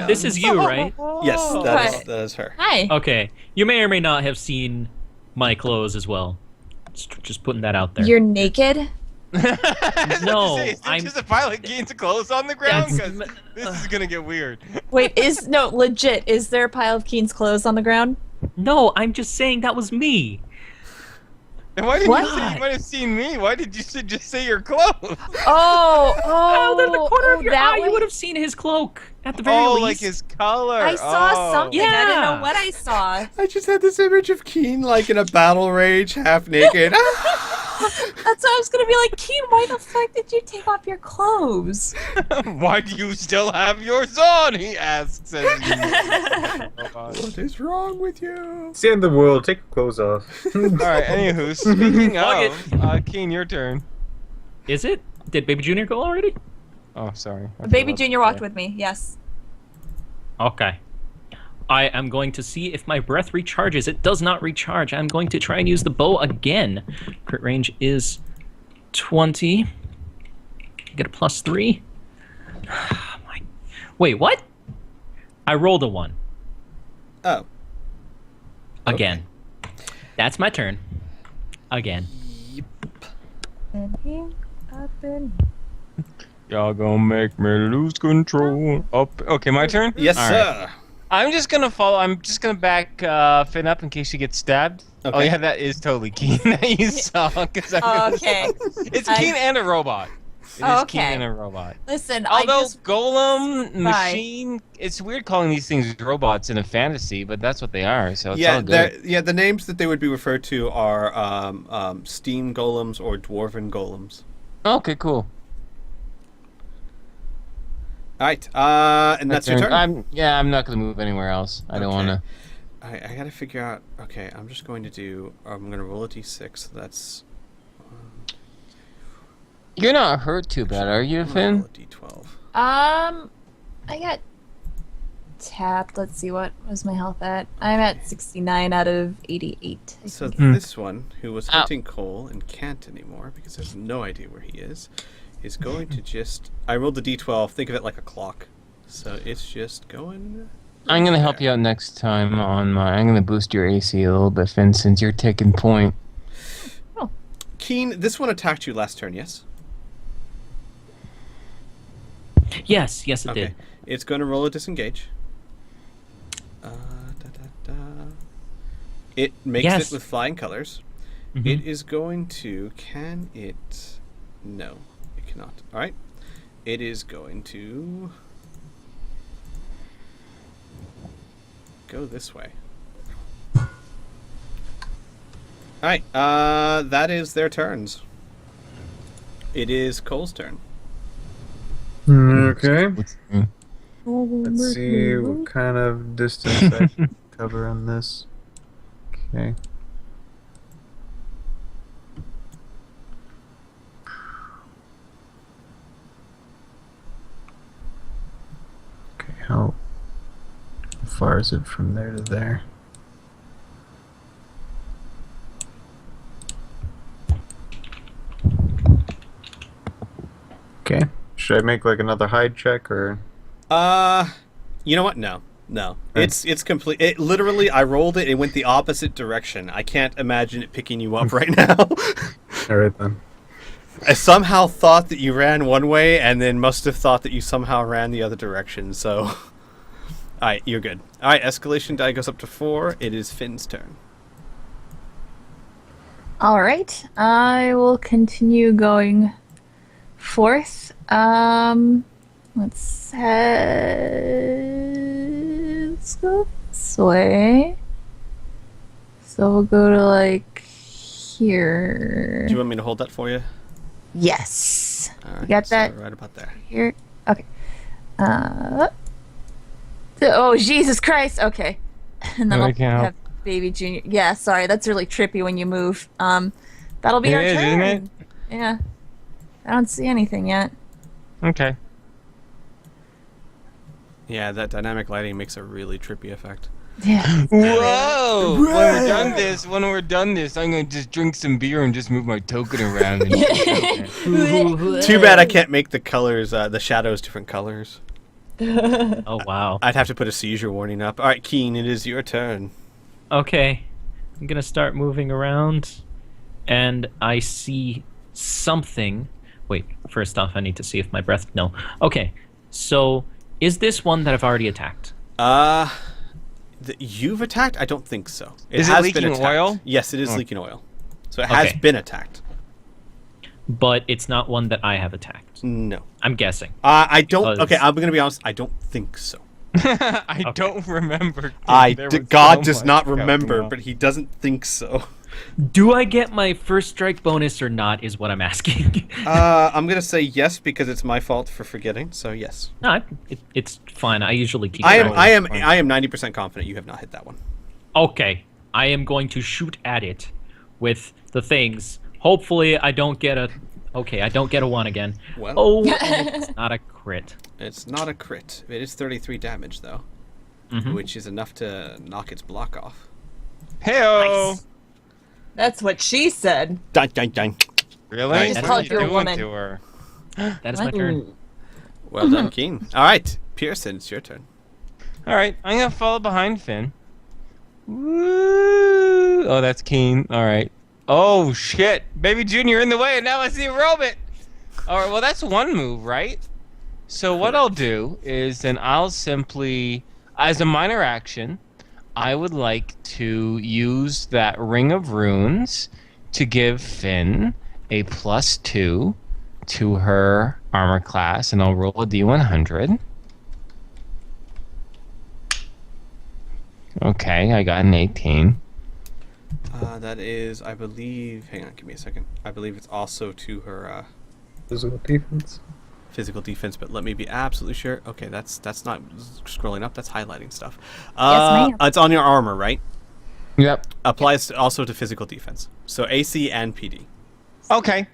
This is you, right? Yes, Okay. that is her. Hi. Okay. You may or may not have seen my clothes as well. Just putting that out there. You're naked? No, Is it I'm- just a pile of Keen's clothes on the ground? That's- 'Cause this is gonna get weird. Wait, legit, is there a pile of Keen's clothes on the ground? No, I'm just saying that was me. And why didn't What? you say you might have seen me? Why did you just say your clothes? Oh, Out of the corner of your that eye, way? you would have seen his cloak at the very Oh, least. like his color. I saw Oh. something. I didn't Yeah. know what I saw. I just had this image of Keen like in a battle rage, half naked. That's what I was gonna be like, Keen, why the fuck did you take off your clothes? Why do you still have yours on? He asks. As What is wrong with you? It's the end of the world. Take your clothes off. All right. Anywho, speaking Plug of, Keen, your turn. Is it? Did Baby Junior go already? Oh, sorry. I Baby forgot. Junior walked with me, yes. Okay. I am going to see if my breath recharges. It does not recharge. I'm going to try and use the bow again. Crit range is 20. Get a +3. Wait, what? I rolled a 1. Oh, Again. That's my turn. Again. And here, up in Y'all gonna make me lose control. Up. Okay, my turn. yes, All right. sir. I'm just gonna follow. I'm just gonna back Finn up in case she gets stabbed. Okay. Oh yeah, that is totally Keen that you saw. 'Cause I'm gonna- Okay. It's I- Keen and a robot. It is Okay. Keen and a robot. Listen, Although I just golem, machine, it's weird calling these things robots in a fantasy, but that's what they are. So it's all good. the names that they would be referred to are steam golems or dwarven golems. Okay, cool. All right, and that's your turn. I'm not gonna move anywhere else. I don't Okay. wanna. I gotta figure out. Okay, I'm just going to do. I'm gonna roll a d6. So that's You're not hurt too bad, are you, I'm gonna Finn? roll a d12. I got tapped. Let's see, what was my health at? I'm at 69 out of 88. I So think. this one, who was hunting Cole and can't anymore because has no idea where he is going to just... I rolled the d12. Think of it like a clock. So it's just going... I'm gonna help you out next time on my. I'm gonna boost your AC a little bit, Finn, since you're taking point. Keen, this one attacked you last turn, yes? Yes, it Okay. did. It's going to roll a disengage. It makes Yes. it with flying colors. Mhm. It is going to... Can it... No, it cannot. All right. It is going to... go this way. All right. That is their turns. It is Cole's turn. Okay. Mm. Let's see what kind of distance I can cover on this. Okay. Okay, how far is it from there to there? Okay. Should I make like another hide check or? You know what? No. It's complete. It literally, I rolled it. It went the opposite direction. I can't imagine it picking you up right now. All right then. I somehow thought that you ran one way, and then must have thought that you somehow ran the other direction. So, all right, you're good. All right, escalation die goes up to 4. It is Finn's turn. All right, I will continue going forth. Let's go this way. So we'll go to like here. Do you want me to hold that for you? Yes. All right, You got so that? right about there. Here. Okay. Oh, Jesus Christ. Okay. And then No, I I'll can't help. have Baby Junior. Yeah, sorry. That's really trippy when you move. That'll be It our is, turn. isn't it? Yeah. I don't see anything yet. Okay. Yeah, that dynamic lighting makes a really trippy effect. Yeah. Whoa! When we're done this, I'm gonna just drink some beer and just move my token around. And Too bad I can't make the colors, the shadows different colors. Oh wow. I'd have to put a seizure warning up. All right, Keen, it is your turn. Okay, I'm gonna start moving around, and I see something. Wait, first off, I need to see if my breath. No. Okay, so is this one that I've already attacked? You've attacked? I don't think so. Is it has been leaking attacked. oil? Yes, it is Oh. leaking oil. So it has Okay. been attacked. But it's not one that I have attacked. No. I'm guessing. I don't. Because- Okay, I'm gonna be honest. I don't think so. I don't remember. God does not remember, but but he doesn't think so. Do I get my first strike bonus or not? Is what I'm asking. I'm gonna say yes because it's my fault for forgetting. So yes. No, it's fine. I usually keep. I track. am 90% confident you have not hit that one. Okay, I am going to shoot at it with the things. Hopefully, I don't get a. Okay, I don't get a 1 again. Well, Oh, it's not a crit. it's not a crit. It is 33 damage though, which is enough to knock its block off. Hey-o! Nice. That's what she said. Dun, dun, dun. Really? I just What called are you a doing woman. to her? That is my turn. Well done, Keen. All right, Pearson, it's your turn. All right, I'm gonna follow behind Finn. Woo! Oh, that's Keen. All right. Oh shit, Baby Junior in the way, and now I see a robot. All right, well that's one move, right? So what I'll do is then I'll simply, as a minor action, I would like to use that Ring of Runes to give Finn a +2 to her armor class, and I'll roll a d100. Okay, I got an 18. That is, I believe. Hang on, give me a second. I believe it's also to her Physical defense. physical defense, but let me be absolutely sure. Okay, that's not scrolling up. That's highlighting stuff. ma'am. It's on your armor, right? Yep. Applies also to physical defense. So AC and PD. Okay.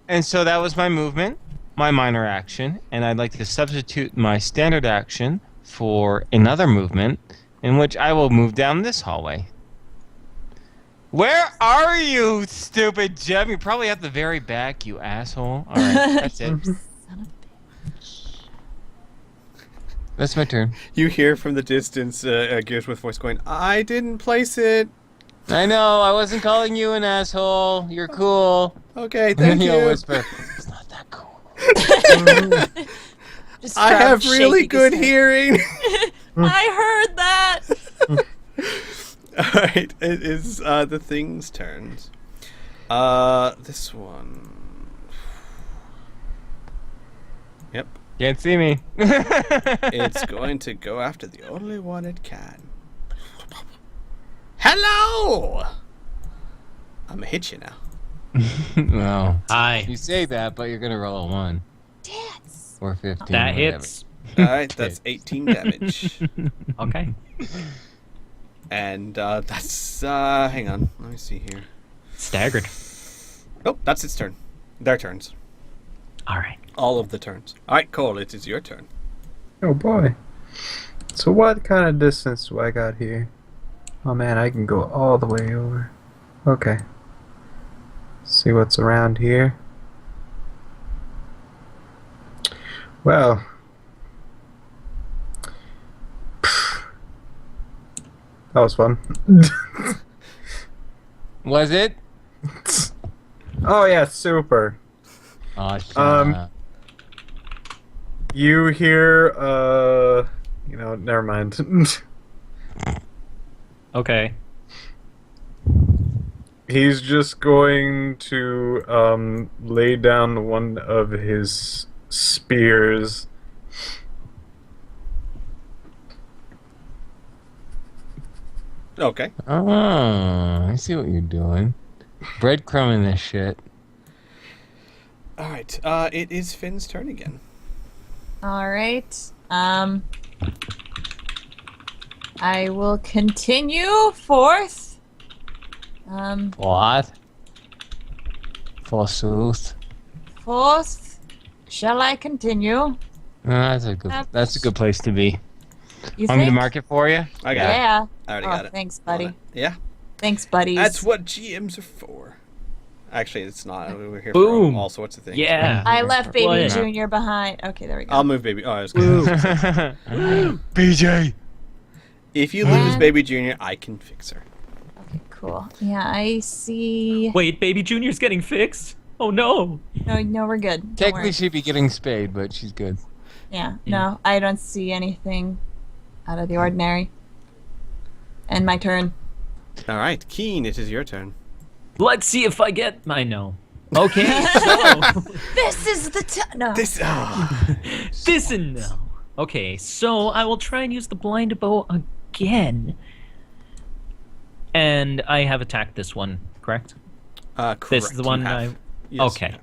And so that was my movement, my minor action, and I'd like to substitute my standard action for another movement in which I will move down this hallway. Where are you, stupid Gem? You're probably at the very back, you asshole. Alright, that's it. That's my turn. You hear from the distance Gears with voice going, I didn't place it. I know, I wasn't calling you an asshole. You're cool. Okay, And then thank he'll you. whisper, it's not that cool. Just I Stroud have really shaking good his head. hearing. I heard that. Alright, it is the thing's turns. This one. Yep. Can't see me. It's going to go after the only one it can. Hello! I'm gonna hit you now. No. Hi. You say that, but you're gonna roll a 1. Dance. Or 15. That whatever. hits. Alright, that's 18 damage. Okay. And that's hang on, let me see here. Staggered. Oh, that's its turn. Their turns. All right. All of the turns. Alright, Cole, it is your turn. Oh boy. So what kind of distance do I got here? Oh man, I can go all the way over. Okay. See what's around here. Well. That was fun. Was it? Oh yeah, super. Oh, shut Um, up. You hear, never mind. Okay. He's just going to lay down one of his spears. Okay. Oh, I see what you're doing. Breadcrumbing this shit. Alright, it is Finn's turn again. All right. I will continue forth. What? Forsooth. Forth. Shall I continue? That's a good place to be. You Want me to think? mark it for you? I got it. Yeah. I already Oh, got it. thanks, On buddy. it. Yeah. Thanks, buddies. That's what GMs are for. Actually, it's not. We're here Boom. for all sorts of things. Yeah. I left Baby What? Junior behind. Okay, there we go. I'll move Baby. Oh, I was gonna BJ. If you lose And- Baby Junior, I can fix her. Okay, cool. Yeah, I see. Wait, Baby Junior's getting fixed? Oh no. No, we're good. Don't Technically, worry. she'd be getting spayed, but she's good. Yeah, no, I don't see anything out of the ordinary. And my turn. All right, Keen, it is your turn. Let's see if I get my no. Okay, so This is the time. No. This. this and no. Okay, so I will try and use the blind bow again. And I have attacked this one, correct? Correct. This is the you one have. I. Yes, Okay. you have.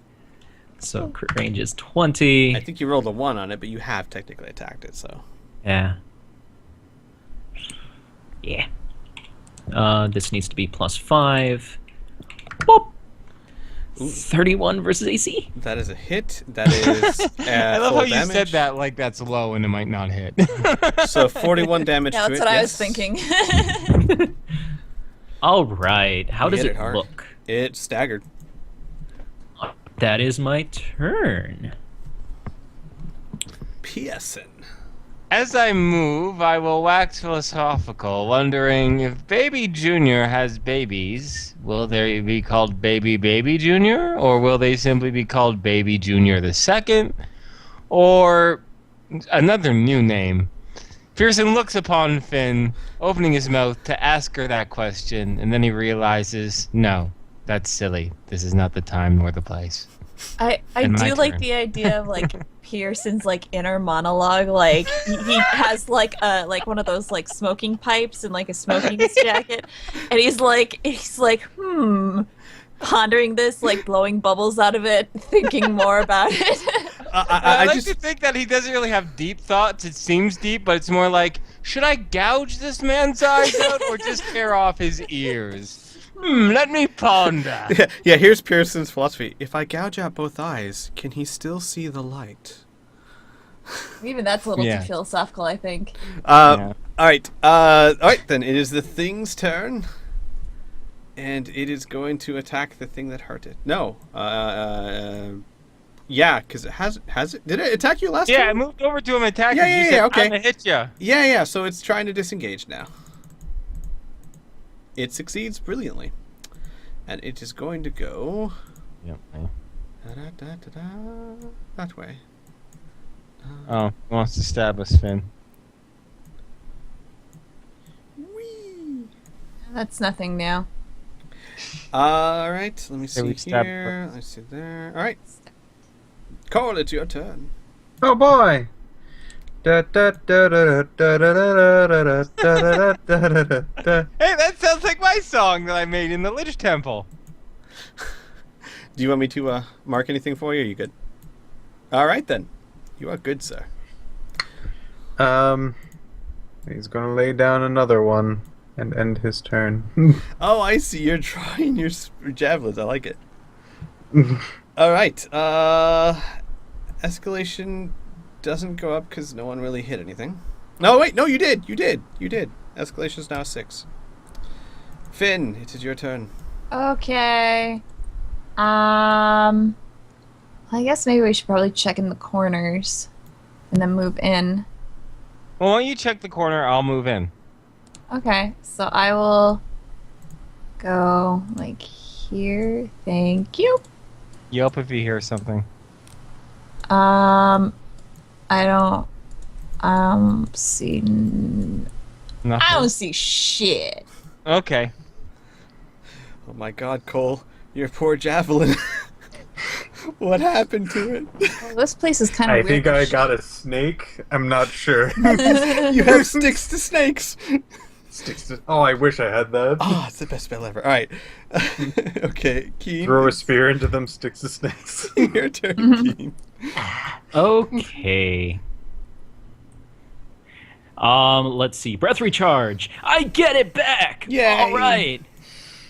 So crit range is 20. I think you rolled a 1 on it, but you have technically attacked it, so. Yeah. Yeah. This needs to be +5. Boop. 31 versus AC. That is a hit. That is I love full how you damage. said that like that's low and it might not hit. So 41 damage Yeah, to that's it. what I was yes. thinking. All right. How You does hit it hard. look? It's staggered. That is my turn. Pearson. As I move, I will wax philosophical, wondering if Baby Junior has babies, will they be called Baby Junior, or will they simply be called Baby Junior the Second, or another new name? Pearson looks upon Finn, opening his mouth to ask her that question, and then he realizes, no, that's silly. This is not the time nor the place. I And my do like turn. the idea of like Pearson's like inner monologue. Like he has like one of those like smoking pipes and like a smoking jacket, and he's like pondering this, like blowing bubbles out of it, thinking more about it. I I like just. to think that he doesn't really have deep thoughts. It seems deep, but it's more like, should I gouge this man's eyes out or just tear off his ears? Let me ponder. Yeah, here's Pearson's philosophy. If I gouge out both eyes, can he still see the light? Even that's a little Yeah. too philosophical, I think. Yeah. All right, then. It is the thing's turn. And it is going to attack the thing that hurt it. No. Yeah, because it has it? Did it attack you last Yeah, I time? moved over to him and attacked Yeah, him. yeah, You yeah, said, okay. I'm gonna hit you. Yeah, so it's trying to disengage now. It succeeds brilliantly. And it is going to go Yep. that way. Oh, he wants to stab us, Finn. Whee! That's nothing new. All right, let me see we stab here. Let's see there. All right. Cole, it's your turn. Oh boy! Da, da, da, da, da, da, da, da, da, da, da, da, da, da. Hey, that sounds like my song that I made in the Lich Temple. Do you want me to mark anything for you? Or are you good? All right, then. You are good, sir. He's gonna lay down another one and end his turn. Oh, I see. You're trying your javelins. I like it. All right. Escalation doesn't go up because no one really hit anything. No, wait. No, you did. You did. Escalation is now 6. Finn, it is your turn. Okay. I guess maybe we should probably check in the corners and then move in. Well, why don't you check the corner? I'll move in. Okay, so I will go like here. Thank you. Yelp if you hear something. I don't see. Nothing. I don't see shit. Okay. Oh my God, Cole, your poor javelin. What happened to it? Well, this place is kind of I weird. think I got a snake. I'm not sure. You have sticks to snakes. Sticks to... Oh, I wish I had that. Oh, it's the best spell ever. All right. Okay, Keen. Throw a spear into them, sticks to snakes. Your turn, Keen. Okay. Let's see. Breath recharge. I get it back. Yay. All right.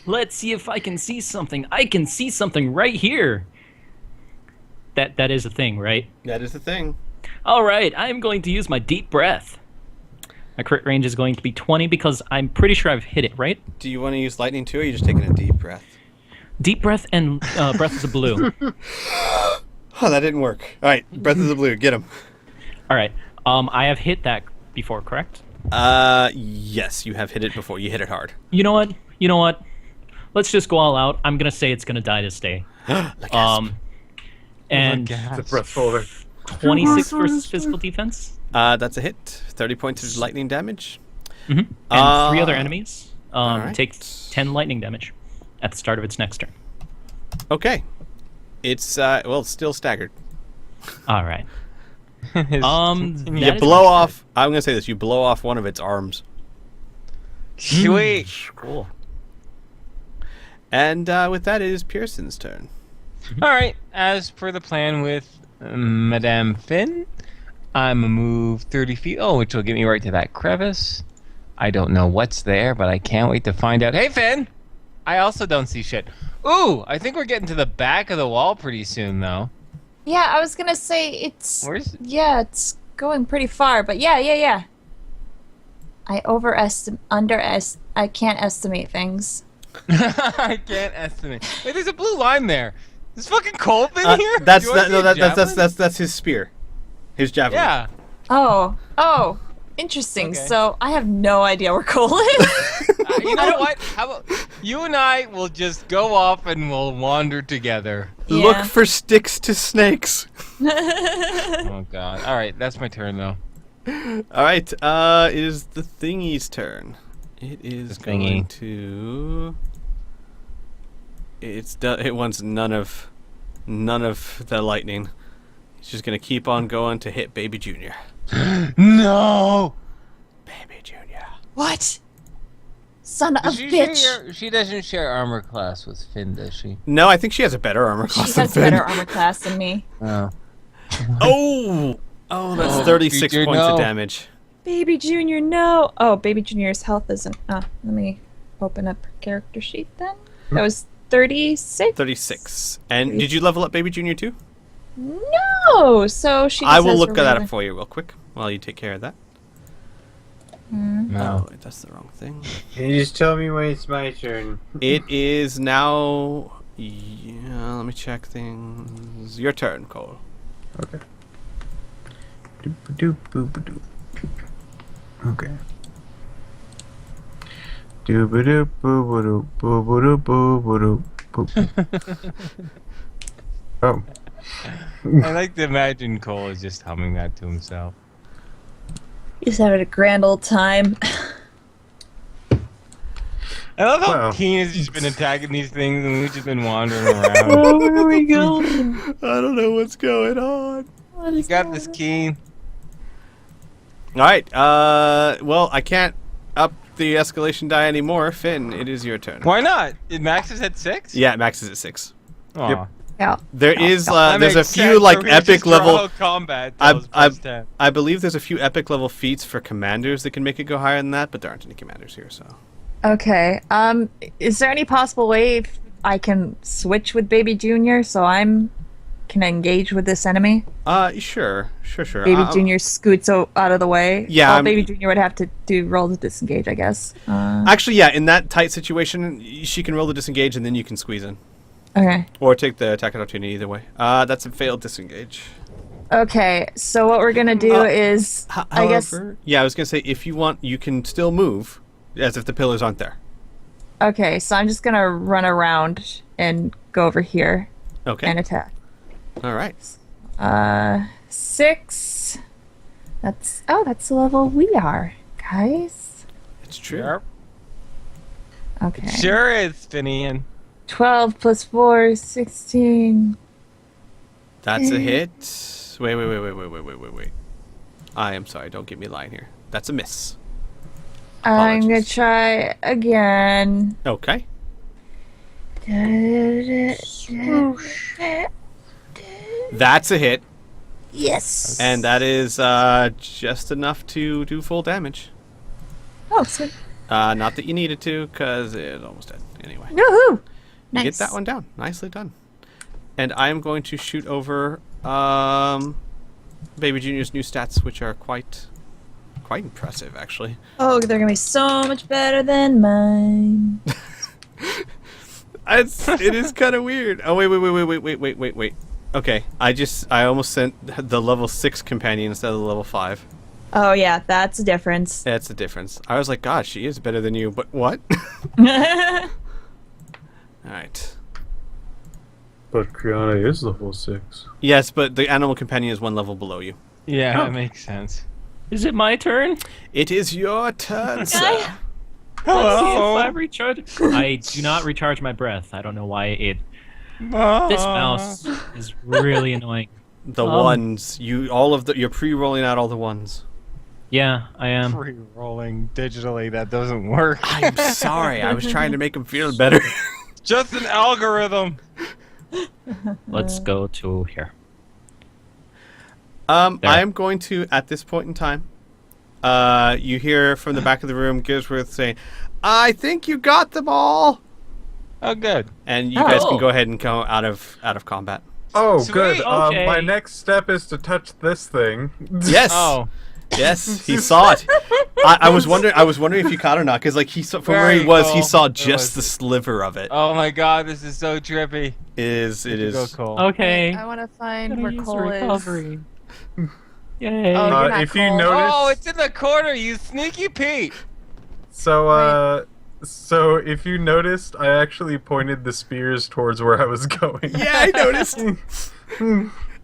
Let's see if I can see something. I can see something right here. That is a thing, right? That is the thing. All right. I am going to use my deep breath. My crit range is going to be 20 because I'm pretty sure I've hit it, right? Do you want to use lightning too, or are you just taking a deep breath? Deep breath and breath of the blue. Oh, that didn't work. All right, breath of the blue. Get him. All right. I have hit that before, correct? Yes, you have hit it before. You hit it hard. You know what? Let's just go all out. I'm gonna say it's gonna die this day. And The breath folder. 26 versus physical defense. That's a hit. 30 points of lightning damage. And 3 other enemies alright. take 10 lightning damage at the start of its next turn. Okay. It's still staggered. All right. His- That You is blow my off. I'm gonna say this. You blow off one of its arms, Sweet. turn. Cool. and with that, it is Pearson's turn. All right. As per the plan with Madame Finn, I'm a move 30 feet. Oh, which will get me right to that crevice. I don't know what's there, but I can't wait to find out. Hey, Finn! I also don't see shit. Ooh, I think we're getting to the back of the wall pretty soon, though. Yeah, I was gonna say it's. Where's? Yeah, it's going pretty far, but yeah. I can't estimate things. I can't estimate. Wait, there's a blue line there. Is fucking cold in here? That's Do you wanna see a javelin? that's his spear, his javelin. Yeah. Oh, interesting. Okay. So I have no idea where Cole is. You know what? How about you and I will just go off and we'll wander together. Look Yeah. for sticks to snakes. Oh god. All right, that's my turn though. All right. It is the thingy's turn. It is The going thingy. to. It wants none of the lightning. It's just gonna keep on going to hit Baby Junior. No. Baby Junior. What? Son of a She bitch. she doesn't share armor class with Finn, does she? No, I think she has a better armor class She than has Finn. better armor class than me. Oh. Oh, that's Oh, 36 Peter, points of no. damage. Baby Junior, no. Oh, Baby Junior's health isn't. Let me open up her character sheet then. That was 36? 36. And did you level up Baby Junior too? No! So she just I will has look her that regular- up for you real quick while you take care of that. No. Oh, wait, that's the wrong thing. Can you just tell me when it's my turn? It is now... Yeah, let me check things. Your turn, Cole. Okay. Doop doop doop. Okay. Doop doop doop doop. Oh. I like to imagine Cole is just humming that to himself. He's having a grand old time. I love how Well. Keen has just been attacking these things and we've just been wandering around. Where are we going? I don't know what's going on. What You is got going this, on? Keen. Alright, well, I can't up the escalation die anymore. Finn, it is your turn. Why not? Max is at 6? Yeah, Max is at 6. Aw. Yep. Yeah. There is, That there's a makes few, sense, like, or we epic just level... draw combat I- till it's I- +10. I believe there's a few epic level feats for commanders that can make it go higher than that, but there aren't any commanders here, so... Okay. Is there any possible way if I can switch with Baby Junior so I'm can engage with this enemy? Sure. Baby Junior scoots out of the way. Yeah, Well, I'm- Baby Junior would have to do roll to disengage, I guess. Actually, yeah, in that tight situation, she can roll the disengage and then you can squeeze in. Okay. Or take the attack opportunity either way. That's a failed disengage. Okay. So what we're gonna do is, I guess. However, yeah, I was gonna say if you want, you can still move, as if the pillars aren't there. Okay. So I'm just gonna run around and go over here Okay. and attack. All right. 6. That's the level we are, guys. It's true. Yep. Okay. Sure is, Finian. 12 plus 4, 16. That's a hit. Wait. I am sorry. Don't get me lying here. That's a miss. I'm gonna Apologies. try again. Okay. That's a hit, Yes. and that is just enough to do full damage. Oh, sweet. Not that you needed to, because it almost did. Anyway. Woohoo! You Nice. get that one down. Nicely done. And I am going to shoot over Baby Junior's new stats, which are quite impressive, actually. Oh, they're gonna be so much better than mine. It is kind of weird. Oh wait. Okay, I almost sent the level 6 companion instead of the level 5. Oh yeah, that's a difference. That's the difference. I was like, God, she is better than you, but what? Oh, All right. But Kriana is level 6. Yes, but the animal companion is one level below you. Yeah, Oh. that makes sense. Is it my turn? It is your turn, sir. Let's see Hello. if I recharge. I do not recharge my breath. I don't know why it. This mouse is really annoying. The ones you're pre-rolling out all the ones. Yeah, I am. Pre-rolling digitally, that doesn't work. I'm sorry. I was trying to make him feel better. Just an algorithm. Let's go to here. I There. am going to, at this point in time, you hear from the back of the room Gisworth saying, "I think you got them all," Oh, good. and you guys can Oh. go ahead and go out of combat. Oh, Sweet, good. okay. My next step is to touch this thing. Yes. Oh, Yes, he saw it. I was wondering if you caught it or not, because like he saw from where he Very was, he cool. saw It just was- the sliver of it. oh my God, this is so trippy. It is. Go, Cole. Okay. I want to find Gonna where use Cole recovery. is. Yay. Oh, you're not If you Cole. notice, Oh, it's in the corner, you sneaky Pete. so if you noticed, I actually pointed the spears towards where I was going. Yeah, I noticed.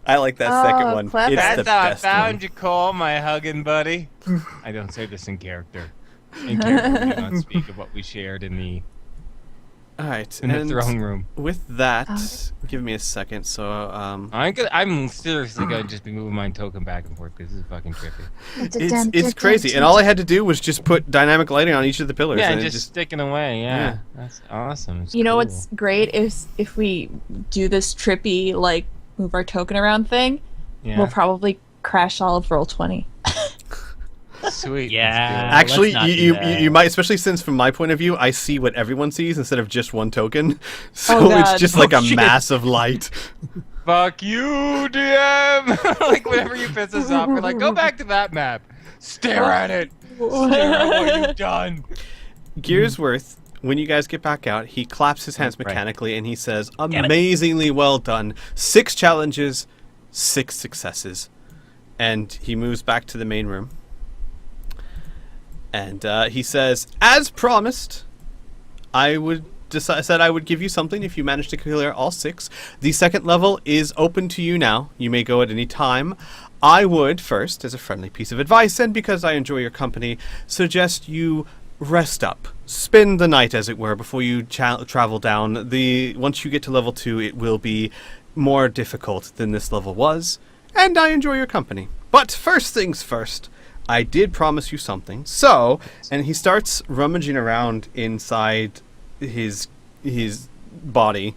I like that second Oh, one. clever. It's That's the how I best found one. you, Cole, my hugging buddy. I don't say this in character. In character, we do not speak of what we shared in the All right, in the and throne room. with that, Oh. give me a second. So, I'm seriously gonna just be moving my token back and forth because this is fucking trippy. it's crazy, and all I had to do was just put dynamic lighting on each of the pillars, Yeah, and just sticking away. Yeah, Yeah. that's awesome. It's You know cool. what's great is if we do this trippy like move our token around thing, Yeah. we'll probably crash all of roll 20. Sweet. Yeah. Actually, let's not do you that. might, especially since from my point of view, I see what everyone sees instead of just one token. So Oh, it's God. just like a shit. mass of light. Fuck you, DM. Like whenever you piss us off, we're like, go back to that map. Stare at it. Stare at what you've done. Gearsworth, when you guys get back out, he claps his hands Right. mechanically and he says, it. amazingly well done. 6 challenges, 6 successes. And he moves back to the main room. And he says, as promised, I said I would give you something if you managed to clear all 6. The second level is open to you now. You may go at any time. I would first, as a friendly piece of advice, and because I enjoy your company, suggest you rest up. Spend the night, as it were, before you travel down. Once you get to level 2, it will be more difficult than this level was, and I enjoy your company. But first things first, I did promise you something. So, and he starts rummaging around inside his body.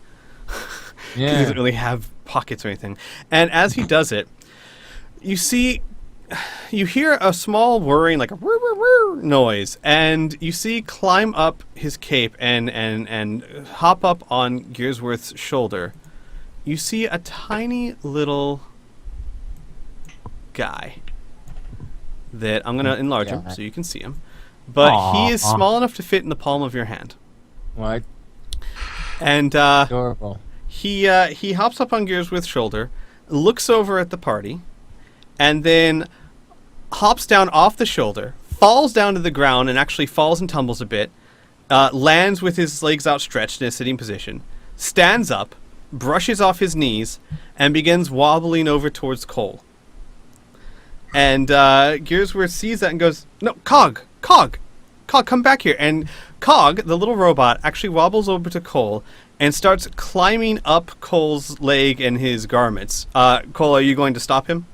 He Yeah. doesn't really have pockets or anything. And as he does it, you hear a small whirring, like a whir, whir, whir noise, and you see climb up his cape and hop up on Gearsworth's shoulder. You see a tiny little guy that I'm gonna enlarge him so you can see him, but he is small enough to fit in the palm of your hand. What? And Adorable. he hops up on Gearsworth's shoulder, looks over at the party, and then hops down off the shoulder, falls down to the ground, and actually falls and tumbles a bit, lands with his legs outstretched in a sitting position, stands up, brushes off his knees, and begins wobbling over towards Cole. And Gearsworth sees that and goes, no, Cog, come back here. And Cog, the little robot, actually wobbles over to Cole and starts climbing up Cole's leg and his garments. Cole, are you going to stop him?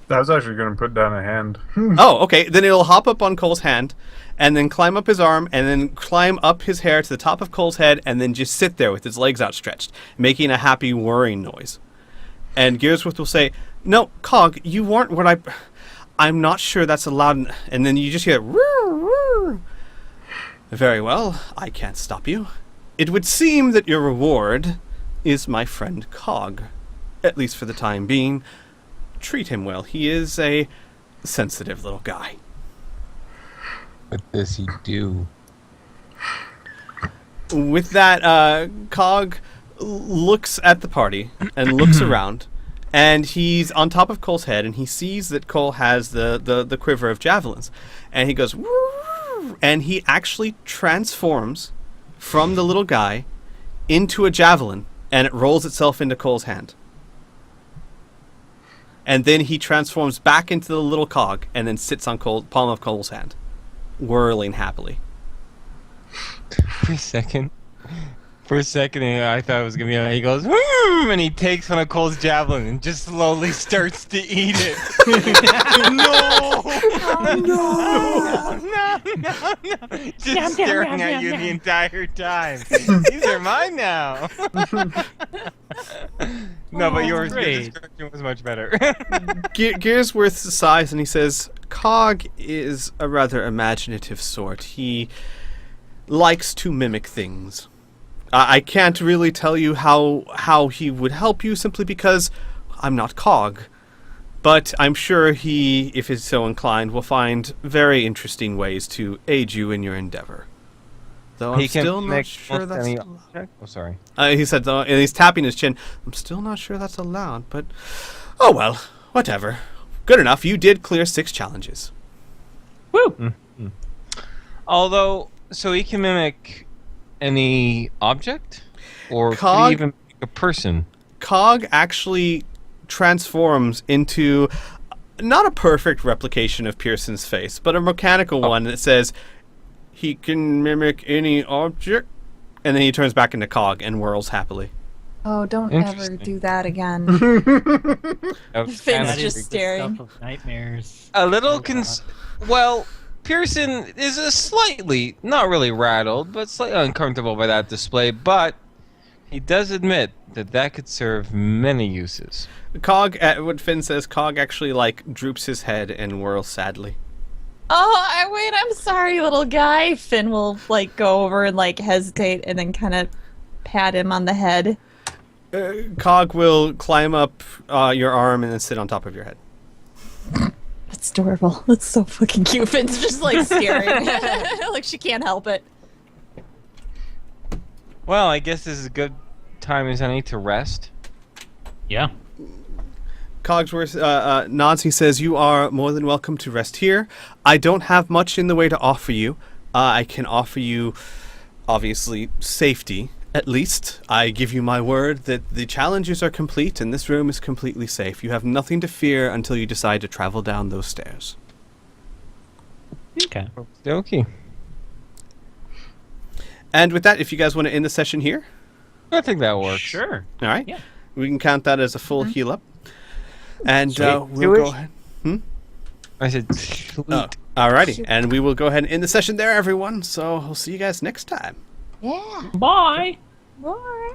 I was actually going to put down a hand. Oh, okay. Then it'll hop up on Cole's hand, and then climb up his arm, and then climb up his hair to the top of Cole's head, and then just sit there with his legs outstretched, making a happy whirring noise. And Gearsworth will say, no, Cog, you weren't what I'm not sure that's allowed. And then you just hear, "Roo, roo." Very well, I can't stop you. It would seem that your reward is my friend Cog, at least for the time being. Treat him well. He is a sensitive little guy. What does he do? With that, Cog looks at the party and looks around, and he's on top of Cole's head, and he sees that Cole has the quiver of javelins, and he goes, "Woo!" And he actually transforms from the little guy into a javelin, and it rolls itself into Cole's hand. And then he transforms back into the little Cog, and then sits on palm of Cole's hand, whirling happily. For a second, I thought it was gonna be. He goes, "Hmm," and he takes one of Cole's javelin and just slowly starts to eat it. No! No! Just staring at you the entire time. These are mine now. No, but your description was much better. Gearsworth sighs and he says, Cog is a rather imaginative sort. He likes to mimic things. I can't really tell you how he would help you simply because I'm not Cog. But I'm sure he, if he's so inclined, will find very interesting ways to aid you in your endeavor. Though I'm still not sure that's allowed. Oh, sorry. He said, though, and he's tapping his chin. I'm still not sure that's allowed, but oh well, whatever. Good enough. You did clear 6 challenges. Woo! Mm-hmm. Although, so he can mimic any object, or could he even make a person? Cog actually transforms into not a perfect replication of Pearson's face, but a mechanical one that says he can mimic any object, and then he turns back into Cog and whirls happily. Oh, don't ever do that again. Finn's Finn's just staring. Stuff of nightmares. A little well, Pearson is a slightly, not really rattled, but slightly uncomfortable by that display, but he does admit that could serve many uses. Cog, what Finn says, Cog actually, droops his head and whirls sadly. wait, I'm sorry, little guy. Finn will like go over and like hesitate and then kind of pat him on the head. Cog will climb up your arm and then sit on top of your head. That's adorable. That's so fucking cute. Finn's just like staring. Like she can't help it. Well, I guess this is a good time as any to rest. Yeah. Cogsworth nods. He says, "You are more than welcome to rest here. I don't have much in the way to offer you. I can offer you, obviously, safety. At least, I give you my word that the challenges are complete and this room is completely safe. You have nothing to fear until you decide to travel down those stairs." Okay. Okay. And with that, if you guys want to end the session here, I think that works. Sure. all right, Yeah. we can count that as a full heal up. And Sweet. we'll go ahead. I said sweet. Alrighty, and we will go ahead and end the session there, everyone. So we'll see you guys next time. Yeah. Bye. Bye.